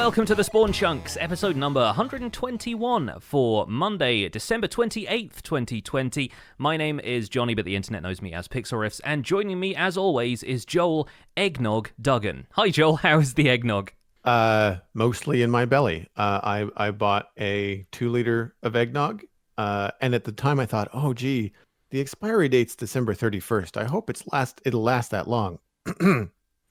welcome to the Spawn Chunks, episode number 121 for Monday, December 28th, 2020. My name is Johnny, but the internet knows me as Pixel Riffs, and joining me, as always, is Joel Eggnog Duggan. Hi, Joel. How's the eggnog? Mostly in my belly. I bought a 2-liter of eggnog, and at the time I thought, oh, gee, the expiry date's December 31st. I hope it'll last that long.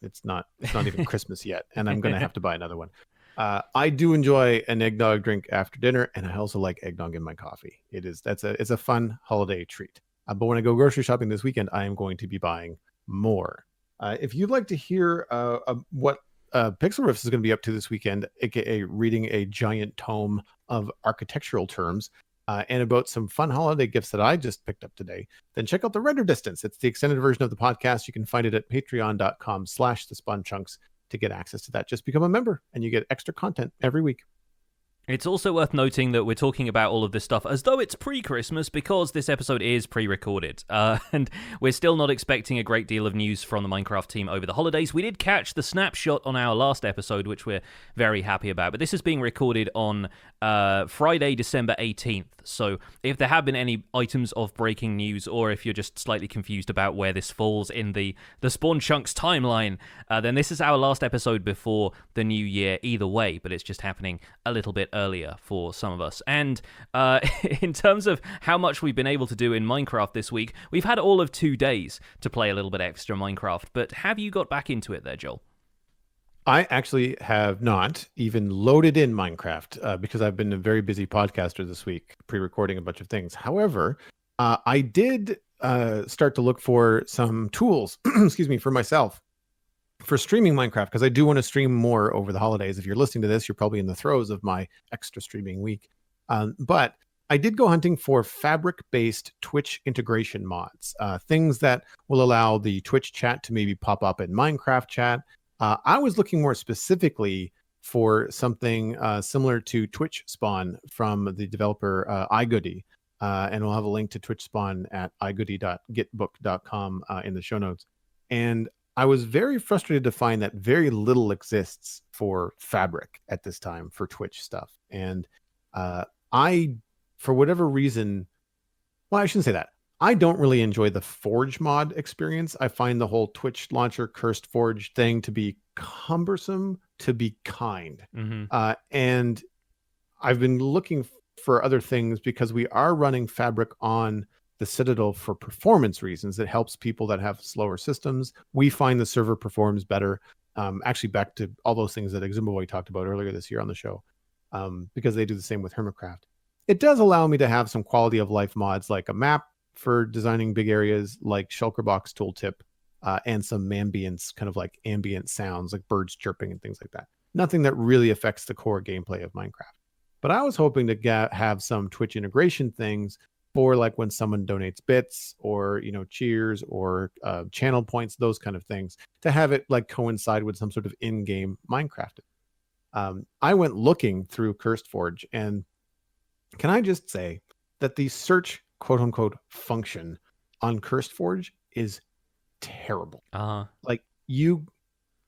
It's not even Christmas yet, and I'm going to have to buy another one. I do enjoy an eggnog drink after dinner, and I also like eggnog in my coffee. It's a fun holiday treat. But when I go grocery shopping this weekend, I am going to be buying more. If you'd like to hear what Pixel Riffs is going to be up to this weekend, aka reading a giant tome of architectural terms, and about some fun holiday gifts that I just picked up today, then check out the Render Distance. It's the extended version of the podcast. You can find it at patreon.com/thespawnchunks to get access to that. Just become a member and you get extra content every week. It's also worth noting that we're talking about all of this stuff as though it's pre-Christmas because this episode is pre-recorded. And we're still not expecting a great deal of news from the Minecraft team over the holidays. We did catch the snapshot on our last episode, which we're very happy about. But this is being recorded on Friday, December 18th. So if there have been any items of breaking news, or if you're just slightly confused about where this falls in the Spawn Chunks timeline, then this is our last episode before the new year either way. But it's just happening a little bit earlier for some of us. And in terms of how much we've been able to do in Minecraft this week, we've had all of 2 days to play a little bit extra Minecraft. But have you got back into it there, Joel? I actually have not even loaded in Minecraft because I've been a very busy podcaster this week, pre-recording a bunch of things. However, I did start to look for some tools, excuse me, for myself for streaming Minecraft, because I do want to stream more over the holidays. If you're listening to this, you're probably in the throes of my extra streaming week. But I did go hunting for fabric-based Twitch integration mods, things that will allow the Twitch chat to maybe pop up in Minecraft chat. I was looking more specifically for something similar to Twitch Spawn from the developer iGoody. And we'll have a link to Twitch Spawn at igoody.gitbook.com in the show notes. And I was very frustrated to find that very little exists for Fabric at this time for Twitch stuff. And I, for whatever reason, well, I shouldn't say that. I don't really enjoy the Forge mod experience. I find the whole Twitch launcher cursed Forge thing to be cumbersome, to be kind. Mm-hmm. And I've been looking for other things because we are running Fabric on the Citadel for performance reasons. It helps people that have slower systems. We find the server performs better. Actually, back to all those things that Eximboy talked about earlier this year on the show, because they do the same with Hermitcraft. It does allow me to have some quality of life mods like a map for designing big areas, like Shulkerbox tooltip, and some ambience, kind of like ambient sounds like birds chirping and things like that. Nothing that really affects the core gameplay of Minecraft. But I was hoping to have some Twitch integration things for like when someone donates bits or, cheers or channel points, those kind of things, to have it like coincide with some sort of in-game Minecraft. I went looking through Cursed Forge, and can I just say that the search quote unquote function on Cursed Forge is terrible. Like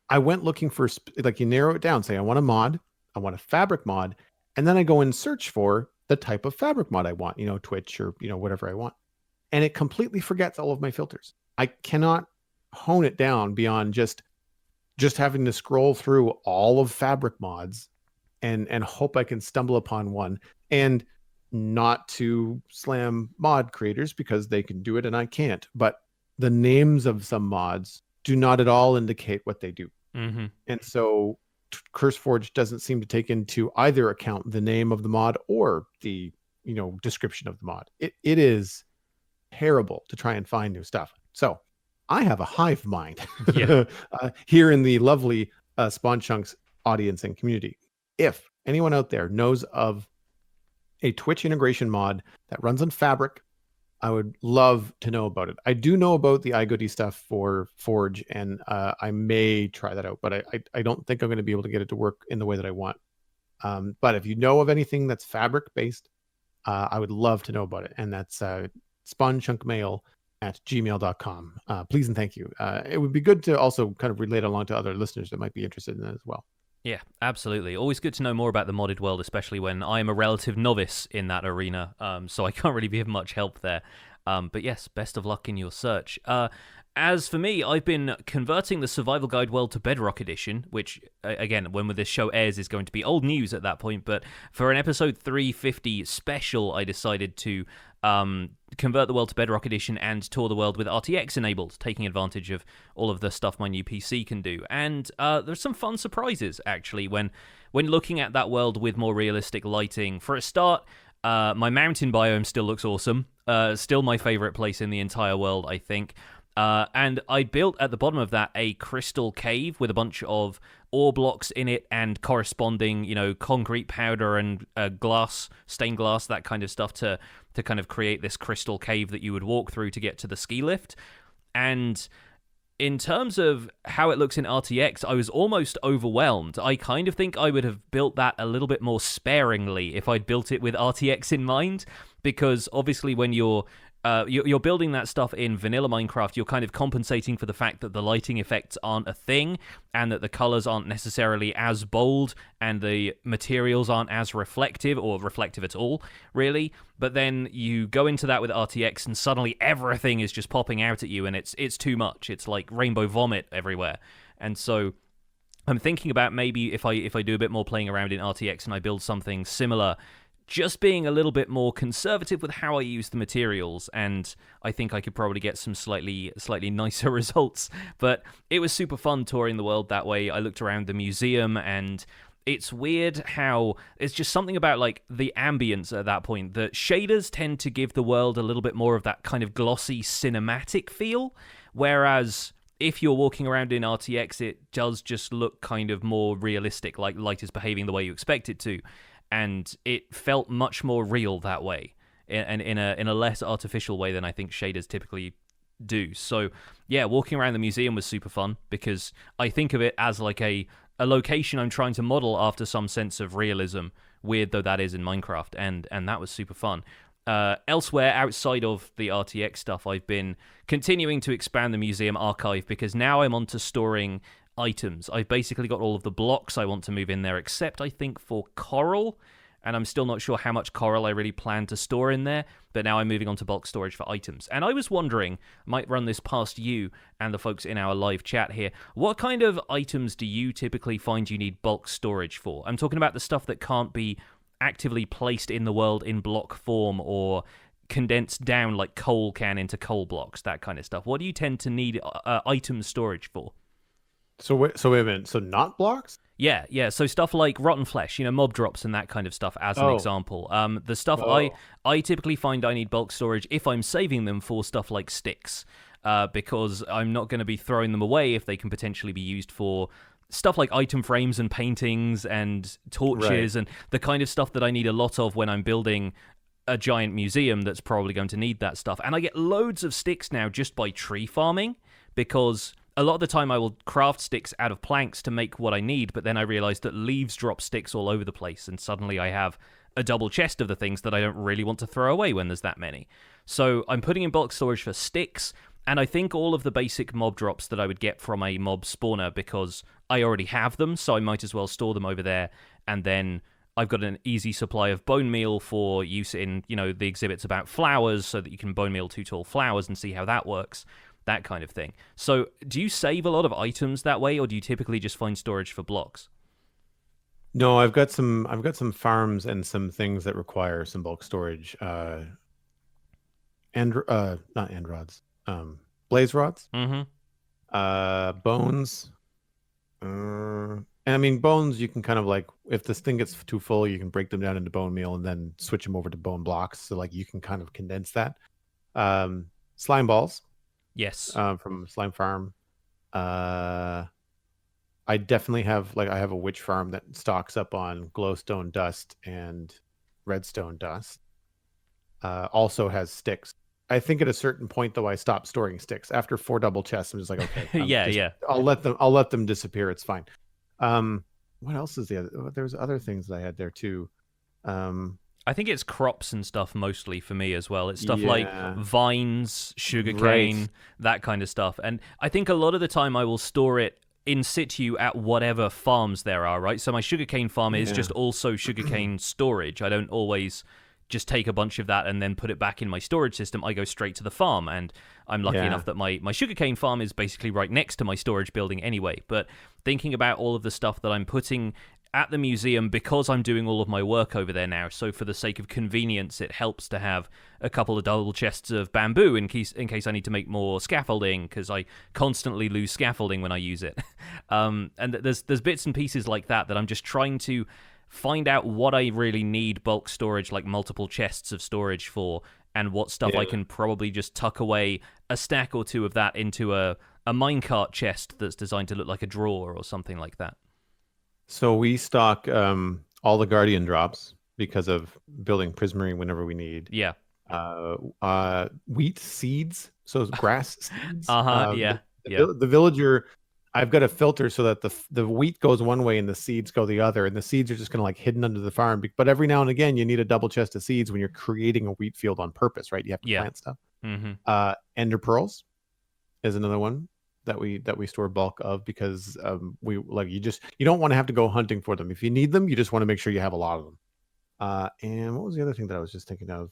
I went looking for, like, you narrow it down, say I want a mod, I want a fabric mod, and then I go and search for the type of fabric mod I want, Twitch or, whatever I want. And it completely forgets all of my filters. I cannot hone it down beyond just having to scroll through all of fabric mods and hope I can stumble upon one. And not to slam mod creators because they can do it and I can't, but the names of some mods do not at all indicate what they do. Mm-hmm. And so CurseForge doesn't seem to take into either account the name of the mod or the description of the mod. It is terrible to try and find new stuff. So I have a hive mind here in the lovely Spawn Chunks audience and community. If anyone out there knows of a Twitch integration mod that runs on Fabric, I would love to know about it. I do know about the iGoody stuff for Forge, and I may try that out, but I don't think I'm going to be able to get it to work in the way that I want. But if you know of anything that's Fabric-based, I would love to know about it, and that's spawnchunkmail@gmail.com. Please and thank you. It would be good to also kind of relate along to other listeners that might be interested in that as well. Yeah, absolutely. Always good to know more about the modded world, especially when I am a relative novice in that arena, so I can't really be of much help there. But yes, best of luck in your search. As for me, I've been converting the Survival Guide world to Bedrock Edition, which, again, when this show airs, is going to be old news at that point. But for an episode 350 special, I decided to convert the world to Bedrock Edition and tour the world with RTX enabled, taking advantage of all of the stuff my new PC can do. And there's some fun surprises, actually, when looking at that world with more realistic lighting. For a start, my mountain biome still looks awesome. Still my favorite place in the entire world, I think. And I built at the bottom of that a crystal cave with a bunch of ore blocks in it and corresponding, concrete powder and glass, stained glass, that kind of stuff to kind of create this crystal cave that you would walk through to get to the ski lift. And in terms of how it looks in RTX, I was almost overwhelmed. I kind of think I would have built that a little bit more sparingly if I'd built it with RTX in mind, because obviously when you're building that stuff in vanilla Minecraft, you're kind of compensating for the fact that the lighting effects aren't a thing and that the colors aren't necessarily as bold and the materials aren't as reflective or reflective at all, really. But then you go into that with RTX and suddenly everything is just popping out at you and it's too much. It's like rainbow vomit everywhere. And so I'm thinking about maybe if I do a bit more playing around in RTX and I build something similar, just being a little bit more conservative with how I use the materials, and I think I could probably get some slightly nicer results. But it was super fun touring the world that way. I looked around the museum, and it's weird how it's just something about like the ambience at that point. The shaders tend to give the world a little bit more of that kind of glossy cinematic feel, whereas if you're walking around in RTX, it does just look kind of more realistic, like light is behaving the way you expect it to. And it felt much more real that way, and in a less artificial way than I think shaders typically do. So yeah, walking around the museum was super fun because I think of it as like a location I'm trying to model after some sense of realism, weird though that is in Minecraft, and that was super fun. Elsewhere, outside of the RTX stuff, I've been continuing to expand the museum archive because now I'm on to storing items. I've basically got all of the blocks I want to move in there, except I think for coral, and I'm still not sure how much coral I really plan to store in there, but now I'm moving on to bulk storage for items. And I was wondering, I might run this past you and the folks in our live chat here, what kind of items do you typically find you need bulk storage for? I'm talking about the stuff that can't be actively placed in the world in block form or condensed down like coal can into coal blocks, that kind of stuff. What do you tend to need item storage for? So wait a minute. So not blocks? Yeah. So stuff like rotten flesh, mob drops and that kind of stuff as an example. The stuff I typically find I need bulk storage if I'm saving them for stuff like sticks, because I'm not going to be throwing them away if they can potentially be used for stuff like item frames and paintings and torches and the kind of stuff that I need a lot of when I'm building a giant museum that's probably going to need that stuff. And I get loads of sticks now just by tree farming, because a lot of the time I will craft sticks out of planks to make what I need, but then I realize that leaves drop sticks all over the place, and suddenly I have a double chest of the things that I don't really want to throw away when there's that many. So I'm putting in bulk storage for sticks, and I think all of the basic mob drops that I would get from a mob spawner, because I already have them, so I might as well store them over there, and then I've got an easy supply of bone meal for use in, the exhibits about flowers, so that you can bone meal 2 tall flowers and see how that works. That kind of thing. So do you save a lot of items that way, or do you typically just find storage for blocks? No, I've got some farms and some things that require some bulk storage. Not end rods. Blaze rods. Mm-hmm. Bones. And I mean, bones, you can kind of like, if this thing gets too full, you can break them down into bone meal and then switch them over to bone blocks. So like you can kind of condense that. Slime balls. Yes. From Slime Farm. I definitely have I have a witch farm that stocks up on glowstone dust and redstone dust. Also has sticks. I think at a certain point though I stopped storing sticks. After 4 double chests, I'm just like, okay. Yeah. I'll let them disappear. It's fine. What else is the other? There's other things that I had there too. I think it's crops and stuff mostly for me as well. It's stuff like vines, sugarcane, that kind of stuff. And I think a lot of the time I will store it in situ at whatever farms there are, right? So my sugarcane farm is Yeah. just also sugarcane storage. I don't always just take a bunch of that and then put it back in my storage system. I go straight to the farm, and I'm lucky Yeah. enough that my sugarcane farm is basically right next to my storage building anyway. But thinking about all of the stuff that I'm putting at the museum, because I'm doing all of my work over there now, so for the sake of convenience, it helps to have a couple of double chests of bamboo in case I need to make more scaffolding, because I constantly lose scaffolding when I use it. And there's bits and pieces like that I'm just trying to find out what I really need bulk storage, like multiple chests of storage for, and what stuff I can probably just tuck away a stack or two of that into a minecart chest that's designed to look like a drawer or something like that. So we stock all the Guardian drops because of building Prismarine whenever we need. Yeah. Wheat seeds, so grass seeds. Yeah. The villager, I've got a filter so that the wheat goes one way and the seeds go the other, and the seeds are just kind of like hidden under the farm. But every now and again, you need a double chest of seeds when you're creating a wheat field on purpose, right? You have to plant stuff. Mm-hmm. Ender pearls is another one that we store bulk of, because we like you don't want to have to go hunting for them. If you need them, you just want to make sure you have a lot of them. And what was the other thing that I was just thinking of?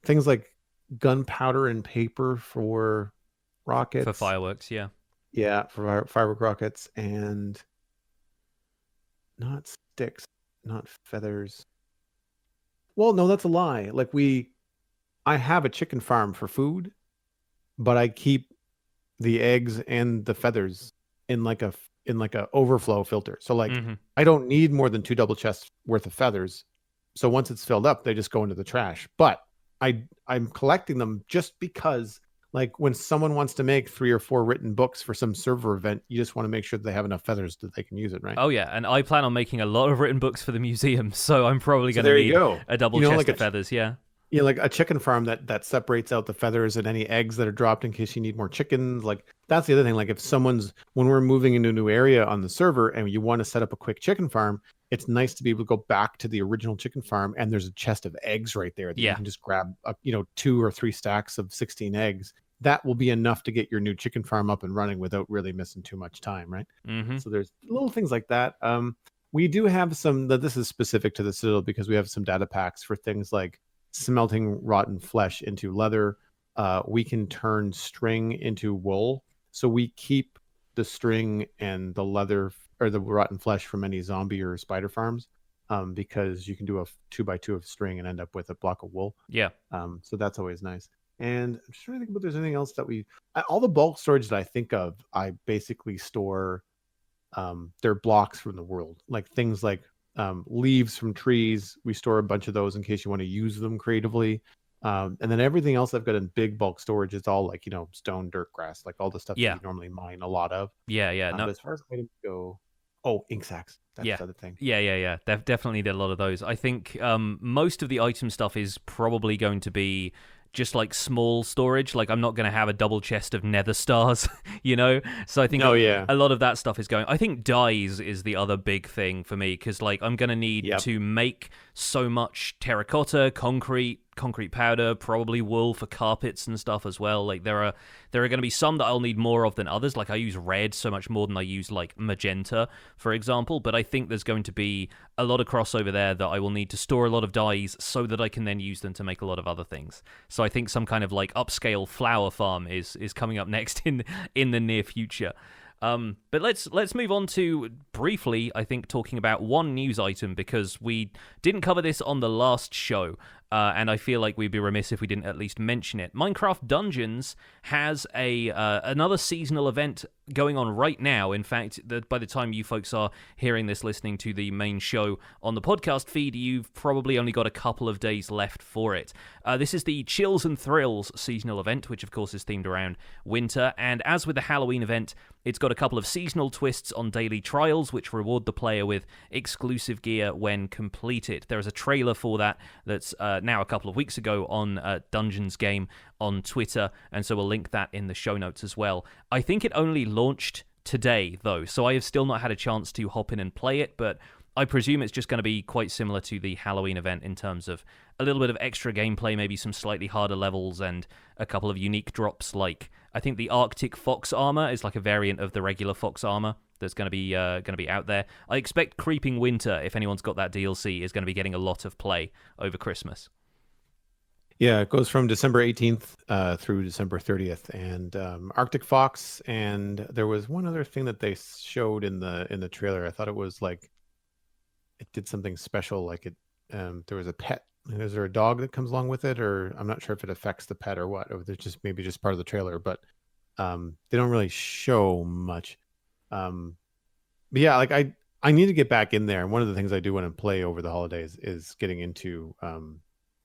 Things like gunpowder and paper for rockets, For fireworks, yeah. Yeah, for firework rockets, and not sticks, not feathers. Well, no, that's a lie. Like I have a chicken farm for food, but I keep the eggs and the feathers in like a overflow filter. So like I don't need more than 2 double chests worth of feathers. So once it's filled up, they just go into the trash. But I'm collecting them just because, like, when someone wants to make 3 or 4 written books for some server event, you just want to make sure that they have enough feathers that they can use it, right? Oh yeah, and I plan on making a lot of written books for the museum, so I'm probably going to need a double chest of feathers. Yeah. Yeah, like a chicken farm that separates out the feathers and any eggs that are dropped in case you need more chickens. Like, that's the other thing. Like, when we're moving into a new area on the server and you want to set up a quick chicken farm, it's nice to be able to go back to the original chicken farm, and there's a chest of eggs right there that you can just grab 2 or 3 stacks of 16 eggs. That will be enough to get your new chicken farm up and running without really missing too much time, right? So there's little things like that. We do have some that this is specific to the Citadel, because we have some data packs for things like smelting rotten flesh into leather. We can turn string into wool, so we keep the string and the leather or the rotten flesh from any zombie or spider farms, because you can do a 2x2 of string and end up with a block of wool. So that's always nice. And I'm just trying to think about if there's anything else that all the bulk storage that I think of, I basically store their blocks from the world, like things like leaves from trees. We store a bunch of those in case you want to use them creatively. And then everything else I've got in big bulk storage is all like, stone, dirt, grass, like all the stuff that you normally mine a lot of. But as far as items go, ink sacks. That's the other thing. Yeah. Definitely did a lot of those. I think most of the item stuff is probably going to be just like small storage. Like, I'm not going to have a double chest of nether stars, So I think a lot of that stuff is going. I think dyes is the other big thing for me, because like I'm going to need to make so much terracotta, concrete powder, probably wool for carpets and stuff as well. Like there are going to be some that I'll need more of than others. Like I use red so much more than I use like magenta, for example. But I think there's going to be a lot of crossover there that I will need to store a lot of dyes so that I can then use them to make a lot of other things. So I think some kind of like upscale flower farm is coming up next in the near future. But let's move on to briefly, I think, talking about one news item, because we didn't cover this on the last show, and I feel like we'd be remiss if we didn't at least mention it. Minecraft Dungeons has another seasonal event going on right now. In fact, by the time you folks are hearing this, listening to the main show on the podcast feed, you've probably only got a couple of days left for it. This is the Chills and Thrills seasonal event, which of course is themed around winter, and as with the Halloween event, it's got a couple of seasonal twists on daily trials, which reward the player with exclusive gear when completed. There is a trailer for that that's now a couple of weeks ago on Dungeons Game on Twitter, and so we'll link that in the show notes as well. I think it only launched today, though, so I have still not had a chance to hop in and play it, but I presume it's just going to be quite similar to the Halloween event in terms of a little bit of extra gameplay, maybe some slightly harder levels, and a couple of unique drops. Like I think the Arctic Fox armor is like a variant of the regular Fox armor that's going to be out there. I expect Creeping Winter, if anyone's got that DLC, is going to be getting a lot of play over Christmas. Yeah, it goes from December 18th through December 30th, and Arctic Fox, and there was one other thing that they showed in the trailer. I thought it was like it did something special, like it there was a pet. Is there a dog that comes along with it, or I'm not sure if it affects the pet or what, or they're just maybe just part of the trailer, but they don't really show much. But yeah, like I need to get back in there. And one of the things I do want to play over the holidays is getting into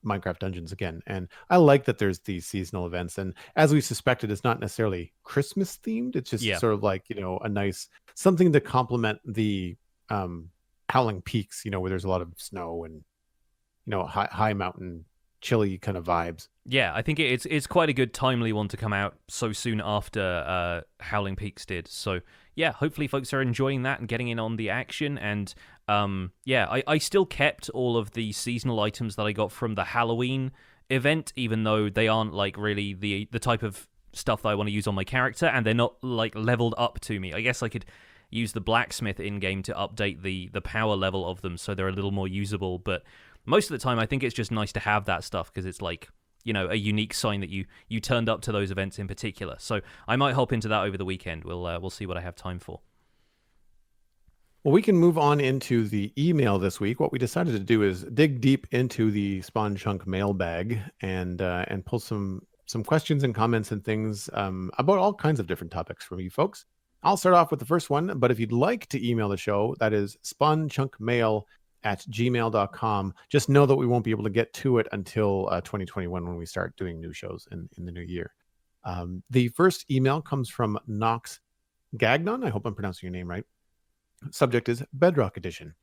Minecraft Dungeons again. And I like that there's these seasonal events. And as we suspected, it's not necessarily Christmas themed. It's just sort of like, a nice something to complement the Howling Peaks, where there's a lot of snow and, high mountain, chilly kind of vibes. Yeah, I think it's quite a good timely one to come out so soon after Howling Peaks did. So yeah, hopefully folks are enjoying that and getting in on the action. And I still kept all of the seasonal items that I got from the Halloween event, even though they aren't like really the type of stuff that I want to use on my character, and they're not like leveled up to me. I guess I could use the blacksmith in game to update the power level of them so they're a little more usable, but most of the time I think it's just nice to have that stuff because it's like, a unique sign that you turned up to those events in particular. So I might hop into that over the weekend. We'll see what I have time for. Well, we can move on into the email this week. What we decided to do is dig deep into the Spawn Chunk mailbag and pull some questions and comments and things about all kinds of different topics from you folks. I'll start off with the first one, but if you'd like to email the show, that is spawnchunkmail@gmail.com. Just know that we won't be able to get to it until 2021 when we start doing new shows in the new year. The first email comes from Nox Gagnon. I hope I'm pronouncing your name right. Subject is Bedrock Edition.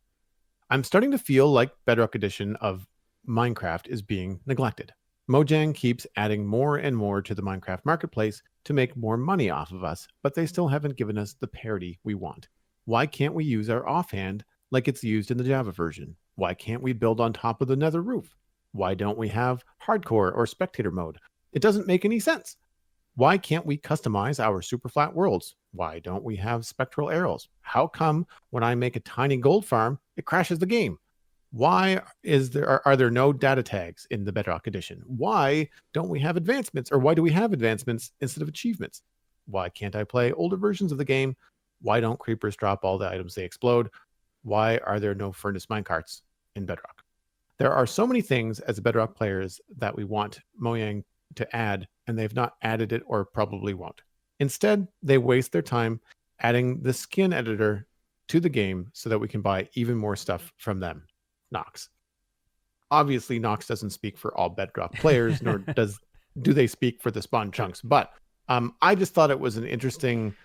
I'm starting to feel like Bedrock Edition of Minecraft is being neglected. Mojang keeps adding more and more to the Minecraft marketplace to make more money off of us, but they still haven't given us the parity we want. Why can't we use our offhand like it's used in the Java version? Why can't we build on top of the nether roof? Why don't we have hardcore or spectator mode? It doesn't make any sense. Why can't we customize our Superflat worlds? Why don't we have spectral arrows? How come when I make a tiny gold farm, it crashes the game? Why are there no data tags in the Bedrock Edition? Why don't we have advancements, or why do we have advancements instead of achievements? Why can't I play older versions of the game? Why don't creepers drop all the items they explode? Why are there no furnace minecarts in Bedrock? There are so many things as Bedrock players that we want Mojang to add, and they've not added it or probably won't. Instead, they waste their time adding the skin editor to the game so that we can buy even more stuff from them. Nox. Obviously, Nox doesn't speak for all Bedrock players, nor do they speak for the Spawn Chunks. But I just thought it was an interesting,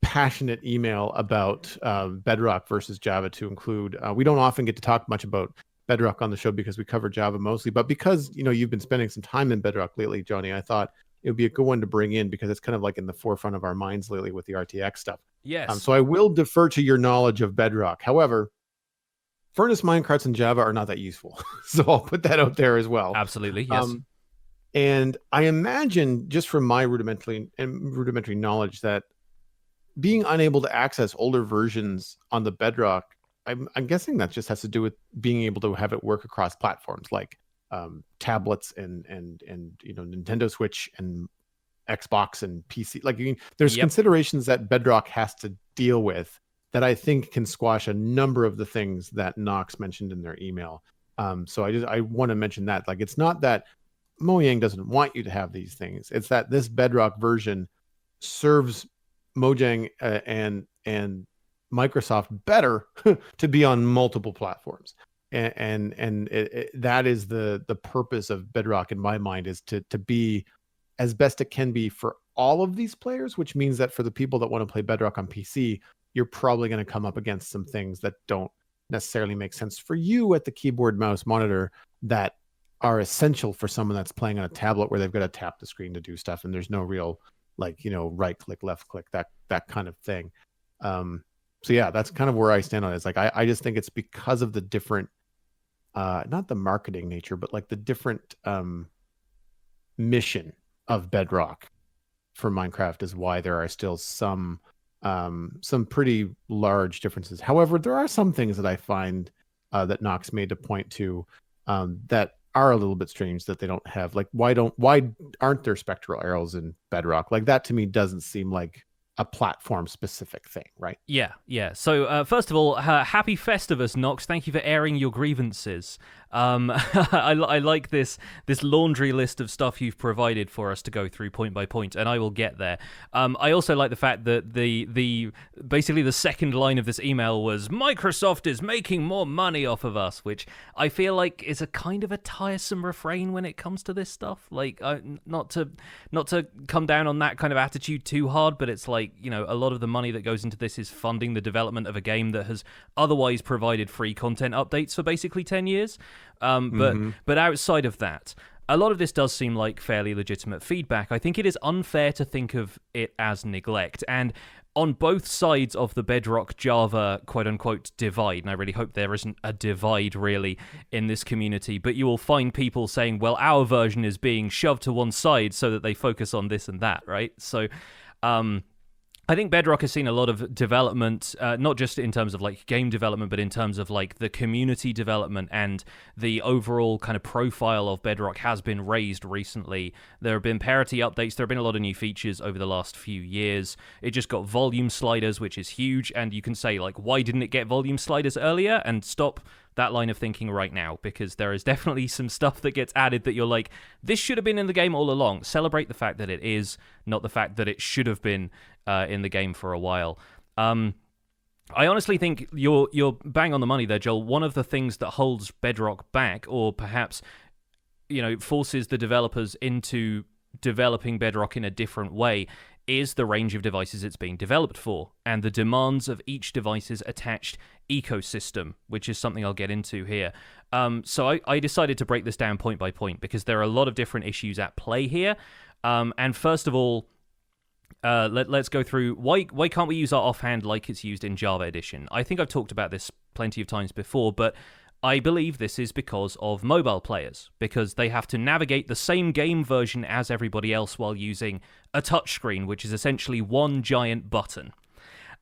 passionate email about Bedrock versus Java to include. We don't often get to talk much about Bedrock on the show because we cover Java mostly, but because you've been spending some time in Bedrock lately, Jonny, I thought it would be a good one to bring in because it's kind of like in the forefront of our minds lately with the RTX stuff. Yes. So I will defer to your knowledge of Bedrock. However, furnace minecarts in Java are not that useful. So I'll put that out there as well. Absolutely, yes. And I imagine, just from my rudimentary knowledge, that being unable to access older versions on the Bedrock, I'm guessing that just has to do with being able to have it work across platforms like tablets and Nintendo Switch and Xbox and PC. There's considerations that Bedrock has to deal with that I think can squash a number of the things that Nox mentioned in their email. So I want to mention that. Like, it's not that Mojang doesn't want you to have these things. It's that this Bedrock version serves Mojang and Microsoft better to be on multiple platforms. And that is the purpose of Bedrock in my mind, is to be as best it can be for all of these players, which means that for the people that want to play Bedrock on PC, you're probably going to come up against some things that don't necessarily make sense for you at the keyboard, mouse, monitor that are essential for someone that's playing on a tablet where they've got to tap the screen to do stuff. And there's no real, right click, left click, that kind of thing. So yeah, that's kind of where I stand on it. It's like I just think it's because of the different, not the marketing nature, but like the different mission of Bedrock for Minecraft is why there are still some pretty large differences. However, there are some things that I find that Knox made to point to that are a little bit strange that they don't have. Like, why aren't there spectral arrows in Bedrock? Like, that to me doesn't seem like a platform specific thing, right? Yeah. So first of all, happy Festivus, Nox. Thank you for airing your grievances. I like this laundry list of stuff you've provided for us to go through point by point, and I will get there. I also like the fact that the basically the second line of this email was Microsoft is making more money off of us, which I feel like is a kind of a tiresome refrain when it comes to this stuff. Like, not to come down on that kind of attitude too hard, but it's like, you know, a lot of the money that goes into this is funding the development of a game that has otherwise provided free content updates for basically 10 years. But outside of that, a lot of this does seem like fairly legitimate feedback. I think it is unfair to think of it as neglect. And on both sides of the Bedrock Java quote-unquote divide, and I really hope there isn't a divide really in this community, but you will find people saying, well, our version is being shoved to one side so that they focus on this and that, right? So I think Bedrock has seen a lot of development, not just in terms of like game development, but in terms of like the community development, and the overall kind of profile of Bedrock has been raised recently. There have been parity updates. There have been a lot of new features over the last few years. It just got volume sliders, which is huge. And you can say, like, why didn't it get volume sliders earlier? And stop that line of thinking right now, because there is definitely some stuff that gets added that you're like, this should have been in the game all along. Celebrate the fact that it is, not the fact that it should have been in the game for a while. I honestly think you're bang on the money there, Joel. One of the things that holds Bedrock back, or perhaps, you know, forces the developers into developing Bedrock in a different way, is the range of devices it's being developed for, and the demands of each device's attached ecosystem, which is something I'll get into here. So I decided to break this down point by point, because there are a lot of different issues at play here. And first of all, let's go through why can't we use our offhand like it's used in Java Edition? I think I've talked about this plenty of times before, but I believe this is because of mobile players, because they have to navigate the same game version as everybody else while using a touchscreen, which is essentially one giant button.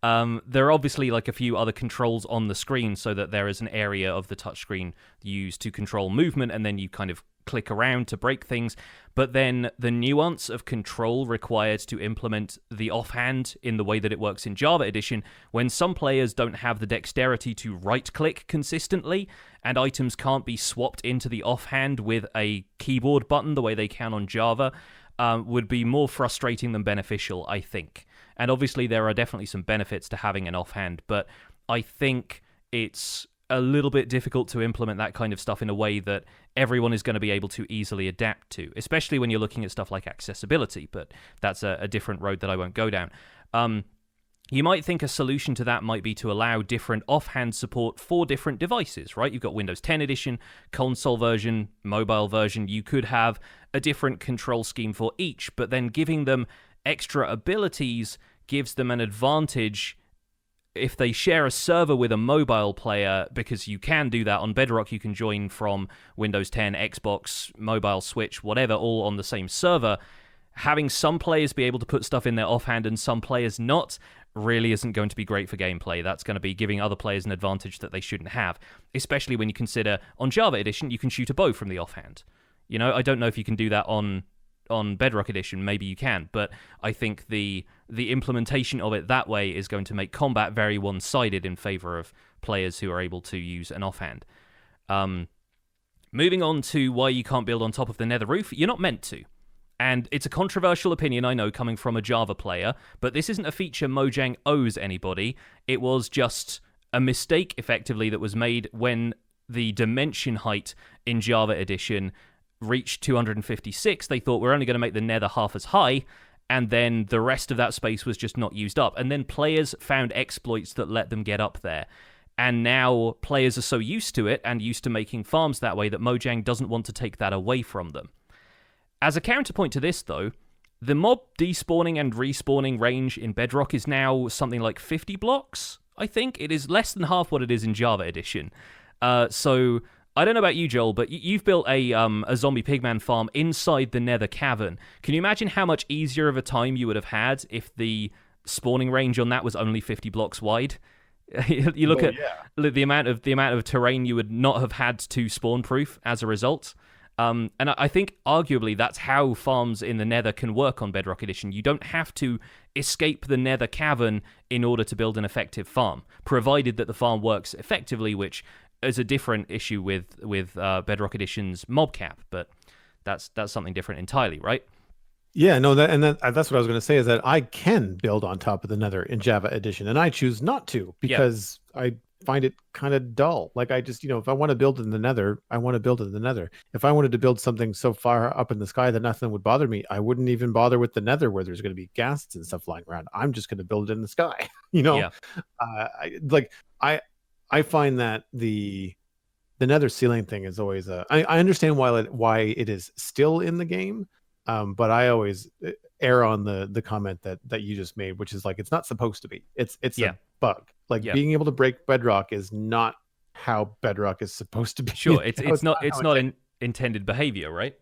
There are obviously like a few other controls on the screen, so that there is an area of the touchscreen used to control movement, and then you kind of click around to break things. But then the nuance of control required to implement the offhand in the way that it works in Java Edition, when some players don't have the dexterity to right-click consistently, and items can't be swapped into the offhand with a keyboard button the way they can on Java, would be more frustrating than beneficial, I think. And obviously there are definitely some benefits to having an offhand, but I think it's a little bit difficult to implement that kind of stuff in a way that everyone is going to be able to easily adapt to, especially when you're looking at stuff like accessibility, but that's a different road that I won't go down. You might think a solution to that might be to allow different offhand support for different devices, right? You've got Windows 10 edition, console version, mobile version. You could have a different control scheme for each, but then giving them extra abilities gives them an advantage if they share a server with a mobile player, because you can do that on Bedrock. You can join from Windows 10, Xbox, mobile, Switch, whatever, all on the same server. Having some players be able to put stuff in their offhand and some players not really isn't going to be great for gameplay. That's going to be giving other players an advantage that they shouldn't have, especially when you consider on Java Edition you can shoot a bow from the offhand. You know, I don't know if you can do that on Bedrock Edition. Maybe you can, but I think the implementation of it that way is going to make combat very one-sided in favor of players who are able to use an offhand. Moving on to why you can't build on top of the nether roof, you're not meant to. And it's a controversial opinion, I know, coming from a Java player, but this isn't a feature Mojang owes anybody. It was just a mistake, effectively, that was made when the dimension height in Java Edition reached 256. They thought, we're only going to make the nether half as high, and then the rest of that space was just not used up. And then players found exploits that let them get up there. And now players are so used to it and used to making farms that way that Mojang doesn't want to take that away from them. As a counterpoint to this, though, the mob despawning and respawning range in Bedrock is now something like 50 blocks, I think it is less than half what it is in Java Edition. So I don't know about you, Joel, but you've built a zombie pigman farm inside the Nether cavern. Can you imagine how much easier of a time you would have had if the spawning range on that was only 50 blocks wide? You look at the amount of terrain you would not have had to spawn proof as a result. And I think arguably that's how farms in the Nether can work on Bedrock Edition. You don't have to escape the Nether cavern in order to build an effective farm, provided that the farm works effectively, which is a different issue with Bedrock Edition's mob cap. But that's something different entirely, right? Yeah, no, that's what I was going to say, is that I can build on top of the Nether in Java Edition, and I choose not to because I find it kind of dull. Like, I just, if I want to build in the Nether, I want to build in the Nether. If I wanted to build something so far up in the sky that nothing would bother me, I wouldn't even bother with the Nether where there's going to be ghasts and stuff flying around. I'm just going to build it in the sky. Yeah. I find that the Nether ceiling thing is always I understand why it is still in the game. But I always err on the comment that you just made, which is like, it's not supposed to be. It's a bug. Like, being able to break Bedrock is not how Bedrock is supposed to be. Sure, it's not intended behavior, right?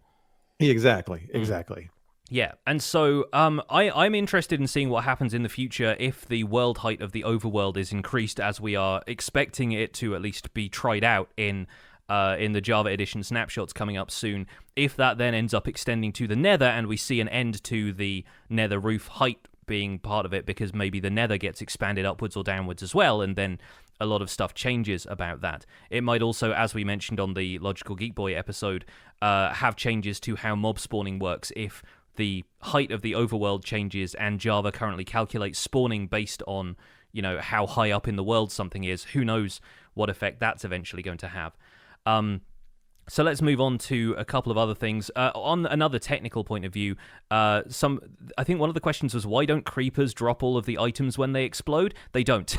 Exactly. Yeah, and so I'm interested in seeing what happens in the future if the world height of the overworld is increased, as we are expecting it to at least be tried out in the Java Edition snapshots coming up soon. If that then ends up extending to the Nether and we see an end to the Nether roof height being part of it, because maybe the Nether gets expanded upwards or downwards as well, and then a lot of stuff changes about that. It might also, as we mentioned on the Logical Geek Boy episode, have changes to how mob spawning works if the height of the overworld changes and Java currently calculates spawning based on, how high up in the world something is. Who knows what effect that's eventually going to have. So let's move on to a couple of other things. On another technical point of view, I think one of the questions was, why don't creepers drop all of the items when they explode? They don't.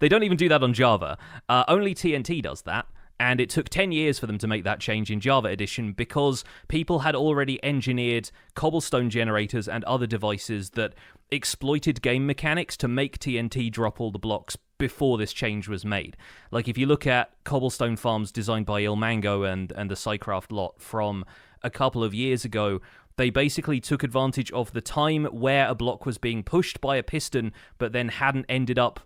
They don't even do that on Java. Only TNT does that. And it took 10 years for them to make that change in Java Edition because people had already engineered cobblestone generators and other devices that exploited game mechanics to make TNT drop all the blocks before this change was made. Like, if you look at cobblestone farms designed by Ilmango and the Psycraft lot from a couple of years ago, they basically took advantage of the time where a block was being pushed by a piston but then hadn't ended up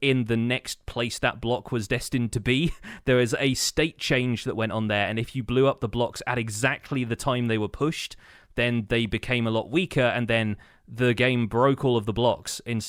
in the next place that block was destined to be. There was a state change that went on there, and if you blew up the blocks at exactly the time they were pushed, then they became a lot weaker, and then the game broke all of the blocks, and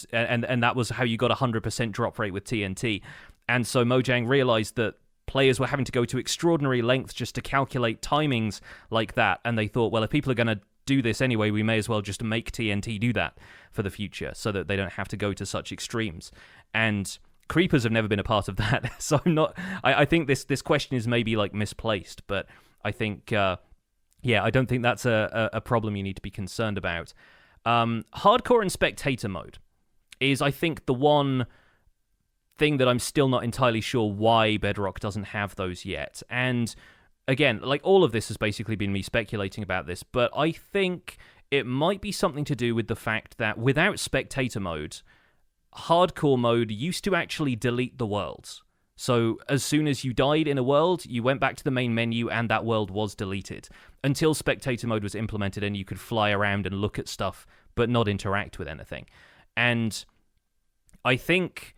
that was how you got 100% drop rate with TNT. And so Mojang realized that players were having to go to extraordinary lengths just to calculate timings like that, and they thought, well, if people are going to do this anyway, we may as well just make TNT do that for the future so that they don't have to go to such extremes. And creepers have never been a part of that. So I think this question is maybe like misplaced, but I think I don't think that's a problem you need to be concerned about. Hardcore and spectator mode is, I think, the one thing that I'm still not entirely sure why Bedrock doesn't have those yet. And again, like, all of this has basically been me speculating about this, but I think it might be something to do with the fact that without spectator mode, hardcore mode used to actually delete the worlds. So as soon as you died in a world, you went back to the main menu and that world was deleted until spectator mode was implemented and you could fly around and look at stuff but not interact with anything. And I think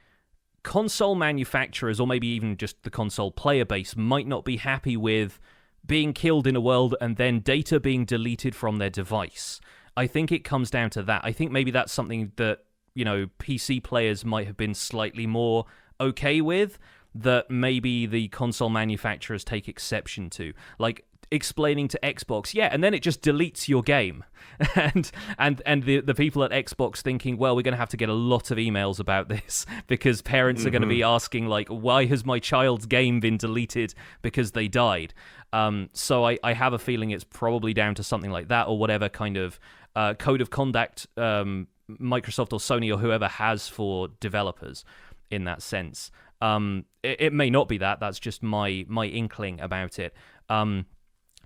console manufacturers, or maybe even just the console player base, might not be happy with being killed in a world and then data being deleted from their device. I think it comes down to that. I think maybe that's something that, PC players might have been slightly more okay with, that maybe the console manufacturers take exception to. Like, explaining to Xbox, and then it just deletes your game. and the people at Xbox thinking, well, we're going to have to get a lot of emails about this because parents are going to be asking, like, why has my child's game been deleted because they died? So I have a feeling it's probably down to something like that, or whatever kind of code of conduct Microsoft or Sony or whoever has for developers in that sense. It may not be that. That's just my inkling about it.